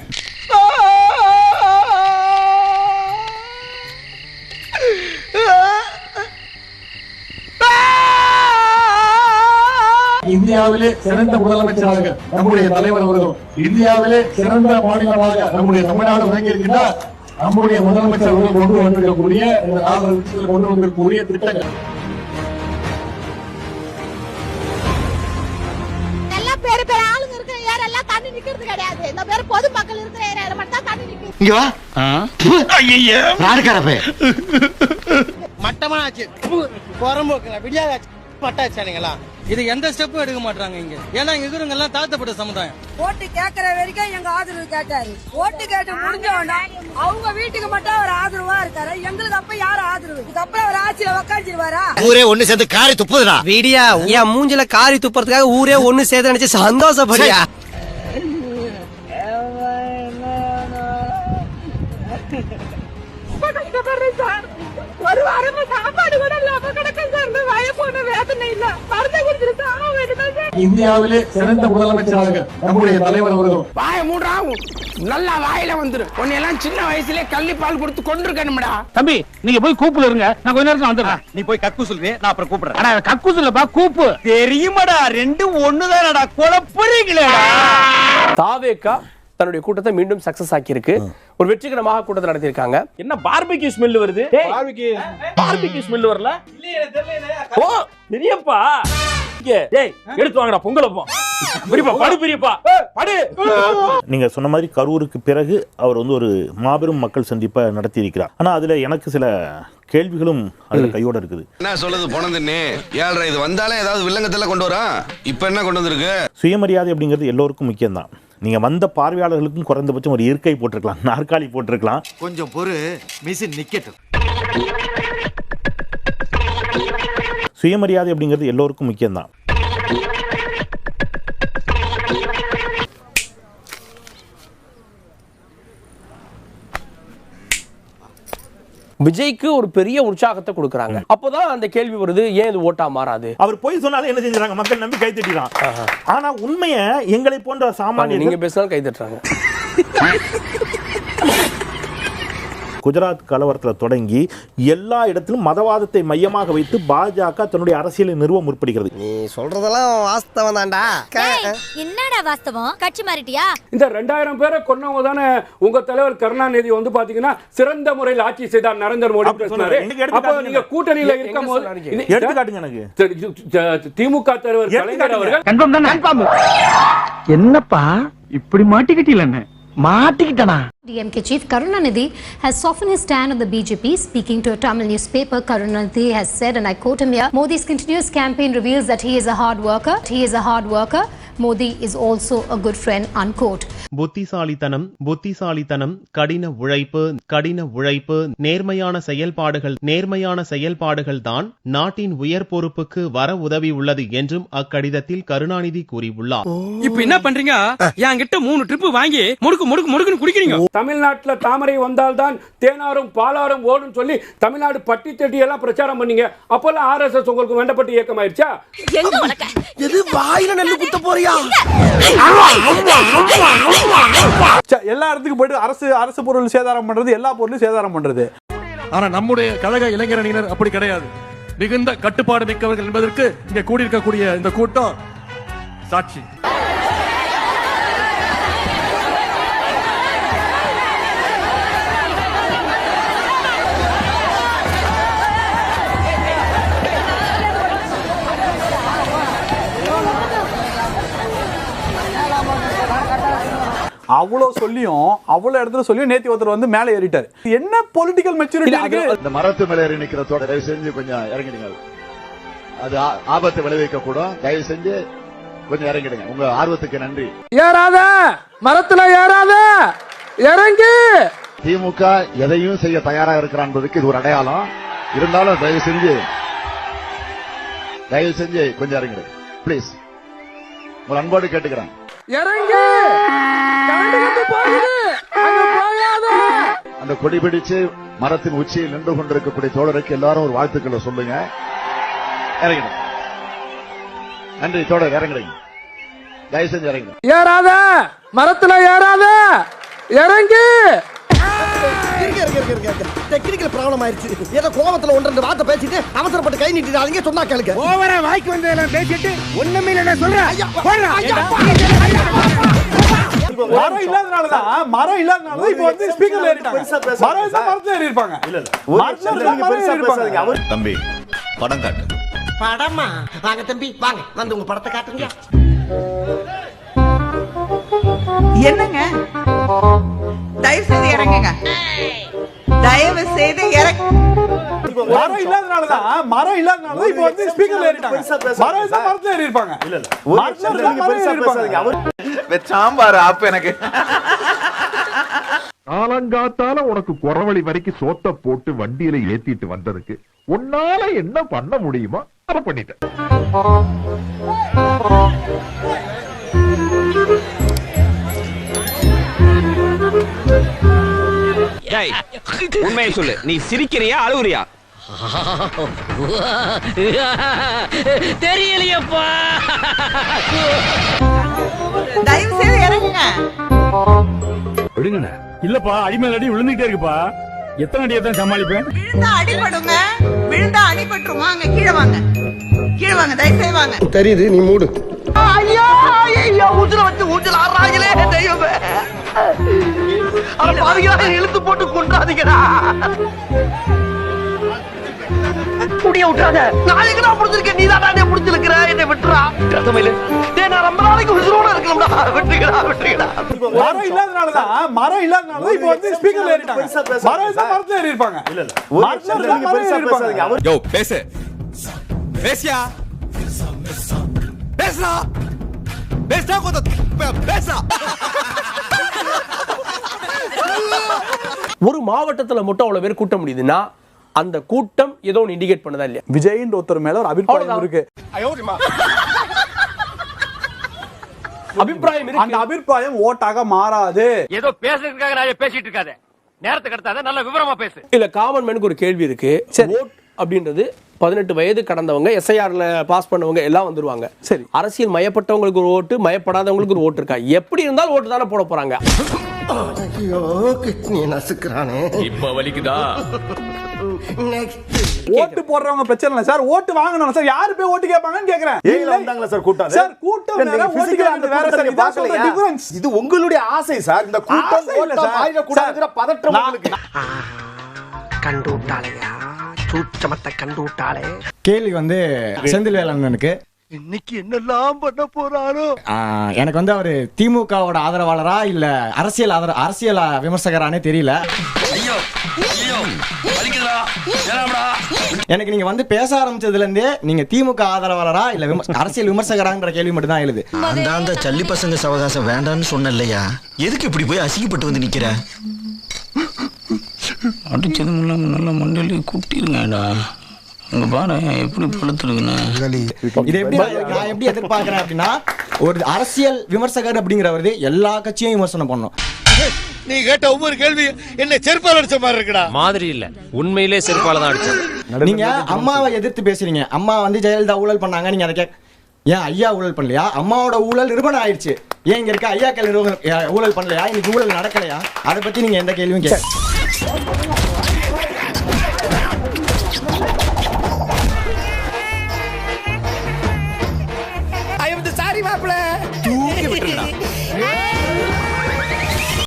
[SPEAKER 27] இந்தியாவிலே சிறந்த முதலமைச்சராக நம்முடைய தலைவர் அவர்களும், இந்தியாவிலே சிறந்த மாநிலமாக நம்முடைய தமிழ்நாடு விளங்கி இருக்கின்றார். நம்முடைய முதலமைச்சர் அவர்கள் கொண்டு வந்திருக்கக்கூடிய இந்த 4 விஷயத்தில் கொண்டு வந்திருக்கக்கூடிய திட்டங்கள்
[SPEAKER 4] பேர் ஆளுங்க இருக்கிற ஏரெல்லாம் தண்ணி நிக்கிறது கிடையாது. இந்த பேர் பொது மக்கள் இருக்கிற ஏரியால மட்டும் தான் தண்ணி நிக்குது.
[SPEAKER 26] இங்க வா. ஐயா யாருக்காரப்பே
[SPEAKER 3] மட்டமாச்சு புறம்போக்குல விடியாச்சு பட்டாச்சானுங்களா. இது எந்த ஸ்டெப்பும் எடுக்க மாட்டாங்க இங்க. ஏன்னா இங்க இருக்கிறவங்க எல்லாம் தாழ்த்தப்பட்ட சமுதாயம்.
[SPEAKER 4] ஓட்டு கேட்கற வரைக்கும் எங்க ஆதரவு கேட்டாரு. ஓட்டு கேட்டு முடிஞ்சோன்னா அவங்க வீட்டுக்கு மட்டும் அவர் ஆதரவா இருக்காரு. எங்களுக்கு அப்ப யாரு ஆதரவு? இதுக்கப்புறம் அவர் ஆட்சியில உக்காந்துருவாரா?
[SPEAKER 26] ஊரே ஒண்ணு சேர்ந்து காரி துப்புதுடா.
[SPEAKER 12] வீடியா என் மூஞ்சில காரி துப்புறதுக்காக ஊரே ஒண்ணு சேர்த்து நினைச்சு சந்தோஷப்படியா.
[SPEAKER 4] ஒரு வாரமா சாப்பாடு கூட இல்லாம கிடக்கும் சார். வய போன வேதனை இல்ல, மருந்து குடிச்சிட்டு சாக வேண்டியது சார்.
[SPEAKER 27] இந்தியாவிலே சிறந்த முதலமைச்சராக நம்முடைய தலைவர் அவர்களும்.
[SPEAKER 3] வாய மூடா, நல்லா வாயில வந்துரும். உன்னையெல்லாம் சின்ன வயசுல கள்ளி பால் கொடுத்து கொண்டிருக்கணும்டா. தம்பி நீங்க போய் கூப்புல இருங்க, நான் கொஞ்ச நேரத்துல வந்துடுறேன். நீ போய் கக்கு சொல்றே, நான் அப்புறம் கூப்பிடுறேன். அட கக்கு சொல்லப்பா, கூப்பு. தெரியுமாடா, ரெண்டும் ஒண்ணுதானடா, குழப்பறீங்களேடா.
[SPEAKER 9] தாவேகா தன்னுடைய கூட்டத்தை மீண்டும் சக்சஸ் ஆக்கி இருக்கு. ஒரு வெற்றிகரமாக கூட்டத்தை நடத்தி இருக்காங்க. என்ன பார்பிக்யூ ஸ்மெல் வருது? பார்பிக்யூ ஸ்மெல் வரல? ஓ பெரியப்பா, டேய் எடுத்து வாங்கடா பொங்கல் வைப்போம். பெரியப்பா படு, பெரியப்பா படு.
[SPEAKER 23] நீங்க சொன்ன மாதிரி கரூருக்கு பிறகு அவர் வந்து ஒரு மாபெரும் மக்கள் சந்திப்பை நடத்தி இருக்கிறார். ஆனா அதுல எனக்கு சில கேள்விகளும் அதுல கையோட இருக்குது.
[SPEAKER 25] என்ன சொல்லுது போனதுன்னு ஏழ்ரை இது வந்தாலே ஏதாவது வில்லங்கத்துல கொண்டு வரா. இப்ப என்ன கொண்டு வந்திருக்கு?
[SPEAKER 23] சுயமரியாதை அப்படிங்கிறது எல்லோருக்கும் முக்கியம் தான். நீங்க வந்த பார்வையாளர்களுக்கும் குறைந்தபட்சம் ஒரு இருக்கை போட்டிருக்கலாம், நாற்காலி போட்டிருக்கலாம்.
[SPEAKER 26] கொஞ்சம் பொறு, மிஷின் நிக்கட்டும்.
[SPEAKER 23] சுயமரியாதை அப்படிங்கிறது எல்லோருக்கும் முக்கியம் தான்.
[SPEAKER 9] விஜய்க்கு ஒரு பெரிய உற்சாகத்தை கொடுக்கறாங்க. அப்போதான் அந்த கேள்வி வருது, ஏன் இது ஓட்டா மாறாது?
[SPEAKER 23] அவர் போய் சொன்னாலும் என்ன செஞ்சாங்க, மக்கள் நம்பி கை தட்டிறான். ஆனா உண்மையை எங்களை போன்ற சாமானிய
[SPEAKER 9] நீங்க பேசினாலும் கை தட்டுறாங்க.
[SPEAKER 23] குஜராத் கலவரத்தில் தொடங்கி எல்லா இடத்திலும் மதவாதத்தை மையமாக வைத்து பாஜக தன்னுடைய அரசியலை நிறுவ முற்படுகிறது.
[SPEAKER 12] நீ சொல்றதெல்லாம் வாஸ்தவம் தான்டா.
[SPEAKER 8] என்னடா வாஸ்தவம்? கட்சி மாறிட்டியா?
[SPEAKER 17] இந்த 2000 பேரை கொன்னவங்க தானே உங்க தலைவர் கருணாநிதி வந்து பாத்தீங்கன்னா சிறந்த முறையில் ஆட்சி செய்தார் நரேந்திர மோடி பேசினாரு. அப்ப நீங்க கூட்டணியில இருக்கும்போது
[SPEAKER 23] எடுத்துக்காட்டுங்க எனக்கு.
[SPEAKER 17] திமுக தலைவர் கலைஞர் அவர்கள்
[SPEAKER 7] என்னப்பா இப்படி மாட்டிக்கிட்டீல? மாட்டிக்கிட்டனா?
[SPEAKER 1] DMK chief Karunanidhi has softened his stand on the BJP. Speaking to a Tamil newspaper, Karunanidhi has said, and I quote him here, Modi's continuous campaign reveals that he is a hard worker. He is a hard worker. Modi is also a good friend, unquote.
[SPEAKER 5] புத்திசாலித்தனம், கடின உழைப்பு, நேர்மையான செயல்பாடுகள் தான் நாட்டின் உயர் பொறுப்புக்கு வர உதவி உள்ளது என்றும் அக்கடிதத்தில் கருணாநிதி கூறியுள்ளார்.
[SPEAKER 3] இப்ப என்ன பண்றீங்க? என்கிட்ட 3 ட்ரிப் வாங்கி முடுக்குன்னு குடிக்கிறீங்க.
[SPEAKER 17] தமிழ்நாட்டுல தாமரை வந்தால்தான் தேனாரும் பாலாரும் ஓடும் சொல்லி தமிழ்நாடு பட்டி தட்டி எல்லாம் பிரச்சாரம் பண்ணீங்க. அப்பெல்லாம் RSS உங்களுக்கு வேண்டப்பட்ட இயக்கம் ஆயிடுச்சா?
[SPEAKER 26] எது வாயில நெல்லு குத்த போறியா?
[SPEAKER 6] எல்லா இடத்துக்கும் போயிட்டு அரசு பொருள் சேதாரம் பண்றது, எல்லா பொருளும் சேதாரம் பண்றது.
[SPEAKER 27] ஆனா நம்முடைய கழக இளைஞரணியினர் அப்படி கிடையாது. மிகுந்த கட்டுப்பாடு மிக்கவர்கள் என்பதற்கு இங்க கூடியிருக்கக்கூடிய இந்த கூட்டம் சாட்சி.
[SPEAKER 6] அவ்வளவு சொல்லியும் அவ்வளவு இடத்துல சொல்லியும் நேத்தி ஒருத்தர் வந்து மேல ஏறிட்டாரு. என்ன பொலிட்டிக்கல் மெச்சூரிட்டி இருக்கு?
[SPEAKER 15] இந்த மரத்து மேல ஏறி நிக்கிறதோட தயவு செஞ்சு கொஞ்சம் இறங்கிடுங்க. அது ஆபத்தை விளைவிக்க கூடும். தயவு செஞ்சு கொஞ்சம் இறங்கிடுங்க. உங்க ஆர்வத்துக்கு நன்றி.
[SPEAKER 7] ஏறாத மரத்துல ஏறாத, இறங்கி.
[SPEAKER 15] திமுக எதையும் செய்ய தயாரா இருக்கிறான் என்பதுக்கு இது ஒரு அடையாளம். இருந்தாலும் தயவு செஞ்சு கொஞ்சம் இறங்கிடுங்க பிளீஸ். உங்க அன்போடு கேட்டுக்கிறேன்.
[SPEAKER 7] இறங்கி.
[SPEAKER 15] அந்த கொடி பிடிச்சு மரத்தின் உச்சியில் நின்று கொண்டிருக்கக்கூடிய தோழருக்கு எல்லாரும் ஒரு வாழ்த்துக்களை சொல்லுங்க. இறங்கிடும். நன்றி தோழர், இறங்குறீங்க. தயவு செஞ்சு இறங்கிடும்.
[SPEAKER 7] ஏறாத மரத்துல ஏறாத, இறங்கி.
[SPEAKER 26] டெக்னிக்கல் ப்ராப்ளம் ஆயிருச்சு. ஏதோ கோபத்துல ஒன்று வார்த்தை பேசிட்டு அவசரப்பட்டு கை நீட்டிடாதீங்க. சொன்னா கேளுங்க.
[SPEAKER 3] ஓவரா வாய்க்கு வந்ததெல்லாம் பேசிட்டு ஒண்ணுமே இல்ல சொல்றேன்.
[SPEAKER 6] மரம் இல்லாதனாலதான் இப்போ வந்து ஸ்பீக்கர்ல ஏறிட்டாங்க. மரத்துல ஏறி இருப்பாங்க.
[SPEAKER 15] தம்பி படம் காட்டு.
[SPEAKER 26] படமா? வாங்க தம்பி வாங்க, வந்து உங்க படத்தை காட்டுங்க.
[SPEAKER 11] என்னங்க தயவு செய்து இறங்குங்க. தயவு செய்து
[SPEAKER 6] மரம் இல்லாதனாலதான் இப்போ வந்து ஸ்பீக்கர்ல ஏறிட்டாங்க. மரத்துல ஏறி இருப்பாங்க.
[SPEAKER 21] சாம்பார் அப்ப எனக்கு
[SPEAKER 14] காலங்காத்தால உனக்கு குறவழி வரைக்கும் சோத்த போட்டு வண்டியில ஏத்திட்டு வந்ததுக்கு உன்னால என்ன பண்ண முடியுமோ அதை பண்ணிட்டேன்.
[SPEAKER 3] உண்மையை சொல்லு, நீ சிரிக்கிறியா அழுவுறியா?
[SPEAKER 11] தெரியலையப்பா. தயவு செய்து இறங்குங்க.
[SPEAKER 3] விடுங்கண்ணா. இல்லப்பா, அடிமேல் அடி விழுந்துட்டே இருக்குப்பா. எத்தனை அடியை தான் சமாளிப்பேன்?
[SPEAKER 11] விழுந்தா அடிபடுங்க. விழுந்தா அடிபட்டுரும். வாங்க கீழே வாங்க. தயவு செய்து வாங்க.
[SPEAKER 26] தெரியுது, நீ மூடு. ஐயோ ஐயோ, ஊத்துல வச்சு ஊஞ்சல் ஆடுறாங்களே தெய்வமே. இழுத்து போட்டு கொண்டாதீங்கடா. முடிய விட்டுறாங்க. நாளைக்கு நான் முடிச்சிருக்கேன், நீ தான் முடிச்சிருக்கிற. என்னை விட்டுறா. நான் ரொம்ப நாளைக்கு உசுரோட இருக்கணும்டா. விட்டுறா.
[SPEAKER 6] மரம் இல்லாதனாலதான் இப்போ வந்து ஸ்பீக்கர்ல ஏறிட்டாங்க. மரத்துல ஏறி இருப்பாங்க.
[SPEAKER 3] யோ பேசு. பேசியா? பேசுறா.
[SPEAKER 9] ஒரு மாவட்டத்துல மட்டும் அவ்வளவு பேர் கூட்ட முடியுதுன்னா அந்த கூட்டம் ஏதோ ஒன்று இண்டிகேட் பண்ணதா இல்லையா?
[SPEAKER 6] விஜயின் ஒருத்தர் மேல ஒரு அபிப்பிராயம் இருக்கு.
[SPEAKER 9] அபிப்பிராயம் இருக்கு.
[SPEAKER 6] அந்த அபிப்பிராயம் ஓட்டாக மாறாது.
[SPEAKER 3] ஏதோ பேசுறதுக்காக நான் பேசிட்டு இருக்காத. நேரத்தை கடத்தாத, நல்ல விவரமா பேசு.
[SPEAKER 9] இல்ல, காமன் மேனுக்கு ஒரு கேள்வி இருக்கு. ஓட் அப்படின்றது 18 வயது கடந்தவங்க, எஸ்ஐஆர்ல பாஸ் பண்ணவங்க எல்லாம் வந்துருவாங்க. சரி, அரசியல் மயப்பட்டவங்களுக்கு ஒரு ஓட்டு, மயப்படாதவங்களுக்கு ஒரு ஓட்டு இருக்கா? எப்படி இருந்தாலும் ஓட்டு தானே போட போறாங்க.
[SPEAKER 26] ஐயோ, கிட்னி நசுக்குறானே.
[SPEAKER 3] இப்ப வலிக்குதா?
[SPEAKER 6] ஓட்டு போடுறவங்க பிரச்சனை இல்ல சார். ஓட்டு வாங்கணும் சார். யாரு போய் ஓட்டு கேட்பாங்கன்னு கேக்குறேன்.
[SPEAKER 23] ஏயில வந்தாங்களா சார் கூட்டம்?
[SPEAKER 6] சார் கூட்டம் வேற, ஓட்டு கேட்கறது வேற சார். இதான் சொல்ற டிஃபரன்ஸ்.
[SPEAKER 23] இது உங்களுடைய ஆசை சார். இந்த கூட்டம் ஓட்ட வாயில கூடாதுங்கற பதற்றம் உங்களுக்கு.
[SPEAKER 26] கண்டு விட்டாளையா, சூச்சமத்தை கண்டு விட்டாளே.
[SPEAKER 19] கேள்வி வந்து செந்தில் வேளாண்மனுக்கு
[SPEAKER 25] இன்னைக்கு என்னெல்லாம் பண்ண போறாரோ.
[SPEAKER 2] எனக்கு வந்து அவரு திமுகவோட ஆதரவாளரா இல்ல அரசியல் விமர்சகரானே தெரியல. எனக்கு நீங்க வந்து பேச ஆரம்பிச்சதுல இருந்தே நீங்க திமுக ஆதரவாளரா இல்ல அரசியல் விமர்சகராங்கிற கேள்வி மட்டும் தான் எழுது.
[SPEAKER 25] அந்த சல்லி பசங்க சவகாசம் வேண்டான்னு சொன்ன இல்லையா, எதுக்கு இப்படி போய் அசிங்கப்பட்டு வந்து நிக்கிற?
[SPEAKER 10] அடிச்சது நல்ல மண்டலி கூட்டிருங்கடா. அங்க பாரு எப்படி படுத்துருக்குன்னு.
[SPEAKER 2] இது எப்படி நான் எப்படி எதிர்பார்க்கிறேன் அப்படின்னா, ஒரு அரசியல் விமர்சகர் அப்படிங்கிறவரு எல்லா கட்சியும் விமர்சனம் பண்ணும்.
[SPEAKER 25] நீ கேட்ட ஒவ்வொரு கேள்வி என்ன செருப்பால் அடிச்ச மாதிரி இருக்குடா.
[SPEAKER 13] மாதிரி இல்ல, உண்மையிலே செருப்பால தான் அடிச்சேன்.
[SPEAKER 2] நீங்க அம்மாவை எதிர்த்து பேசுறீங்க. அம்மா வந்து ஜெயலலிதா ஊழல் பண்ணாங்க, நீங்க அதை ஏன் ஐயா ஊழல் பண்ணலையா? அம்மாவோட ஊழல் நிரூபணம் ஆயிடுச்சு. ஏன் இங்க இருக்க ஐயாக்கள் ஊழல் பண்ணலையா? இன்னைக்கு ஊழல் நடக்கலையா? அதை பத்தி நீங்க எந்த கேள்வியும் கேட்க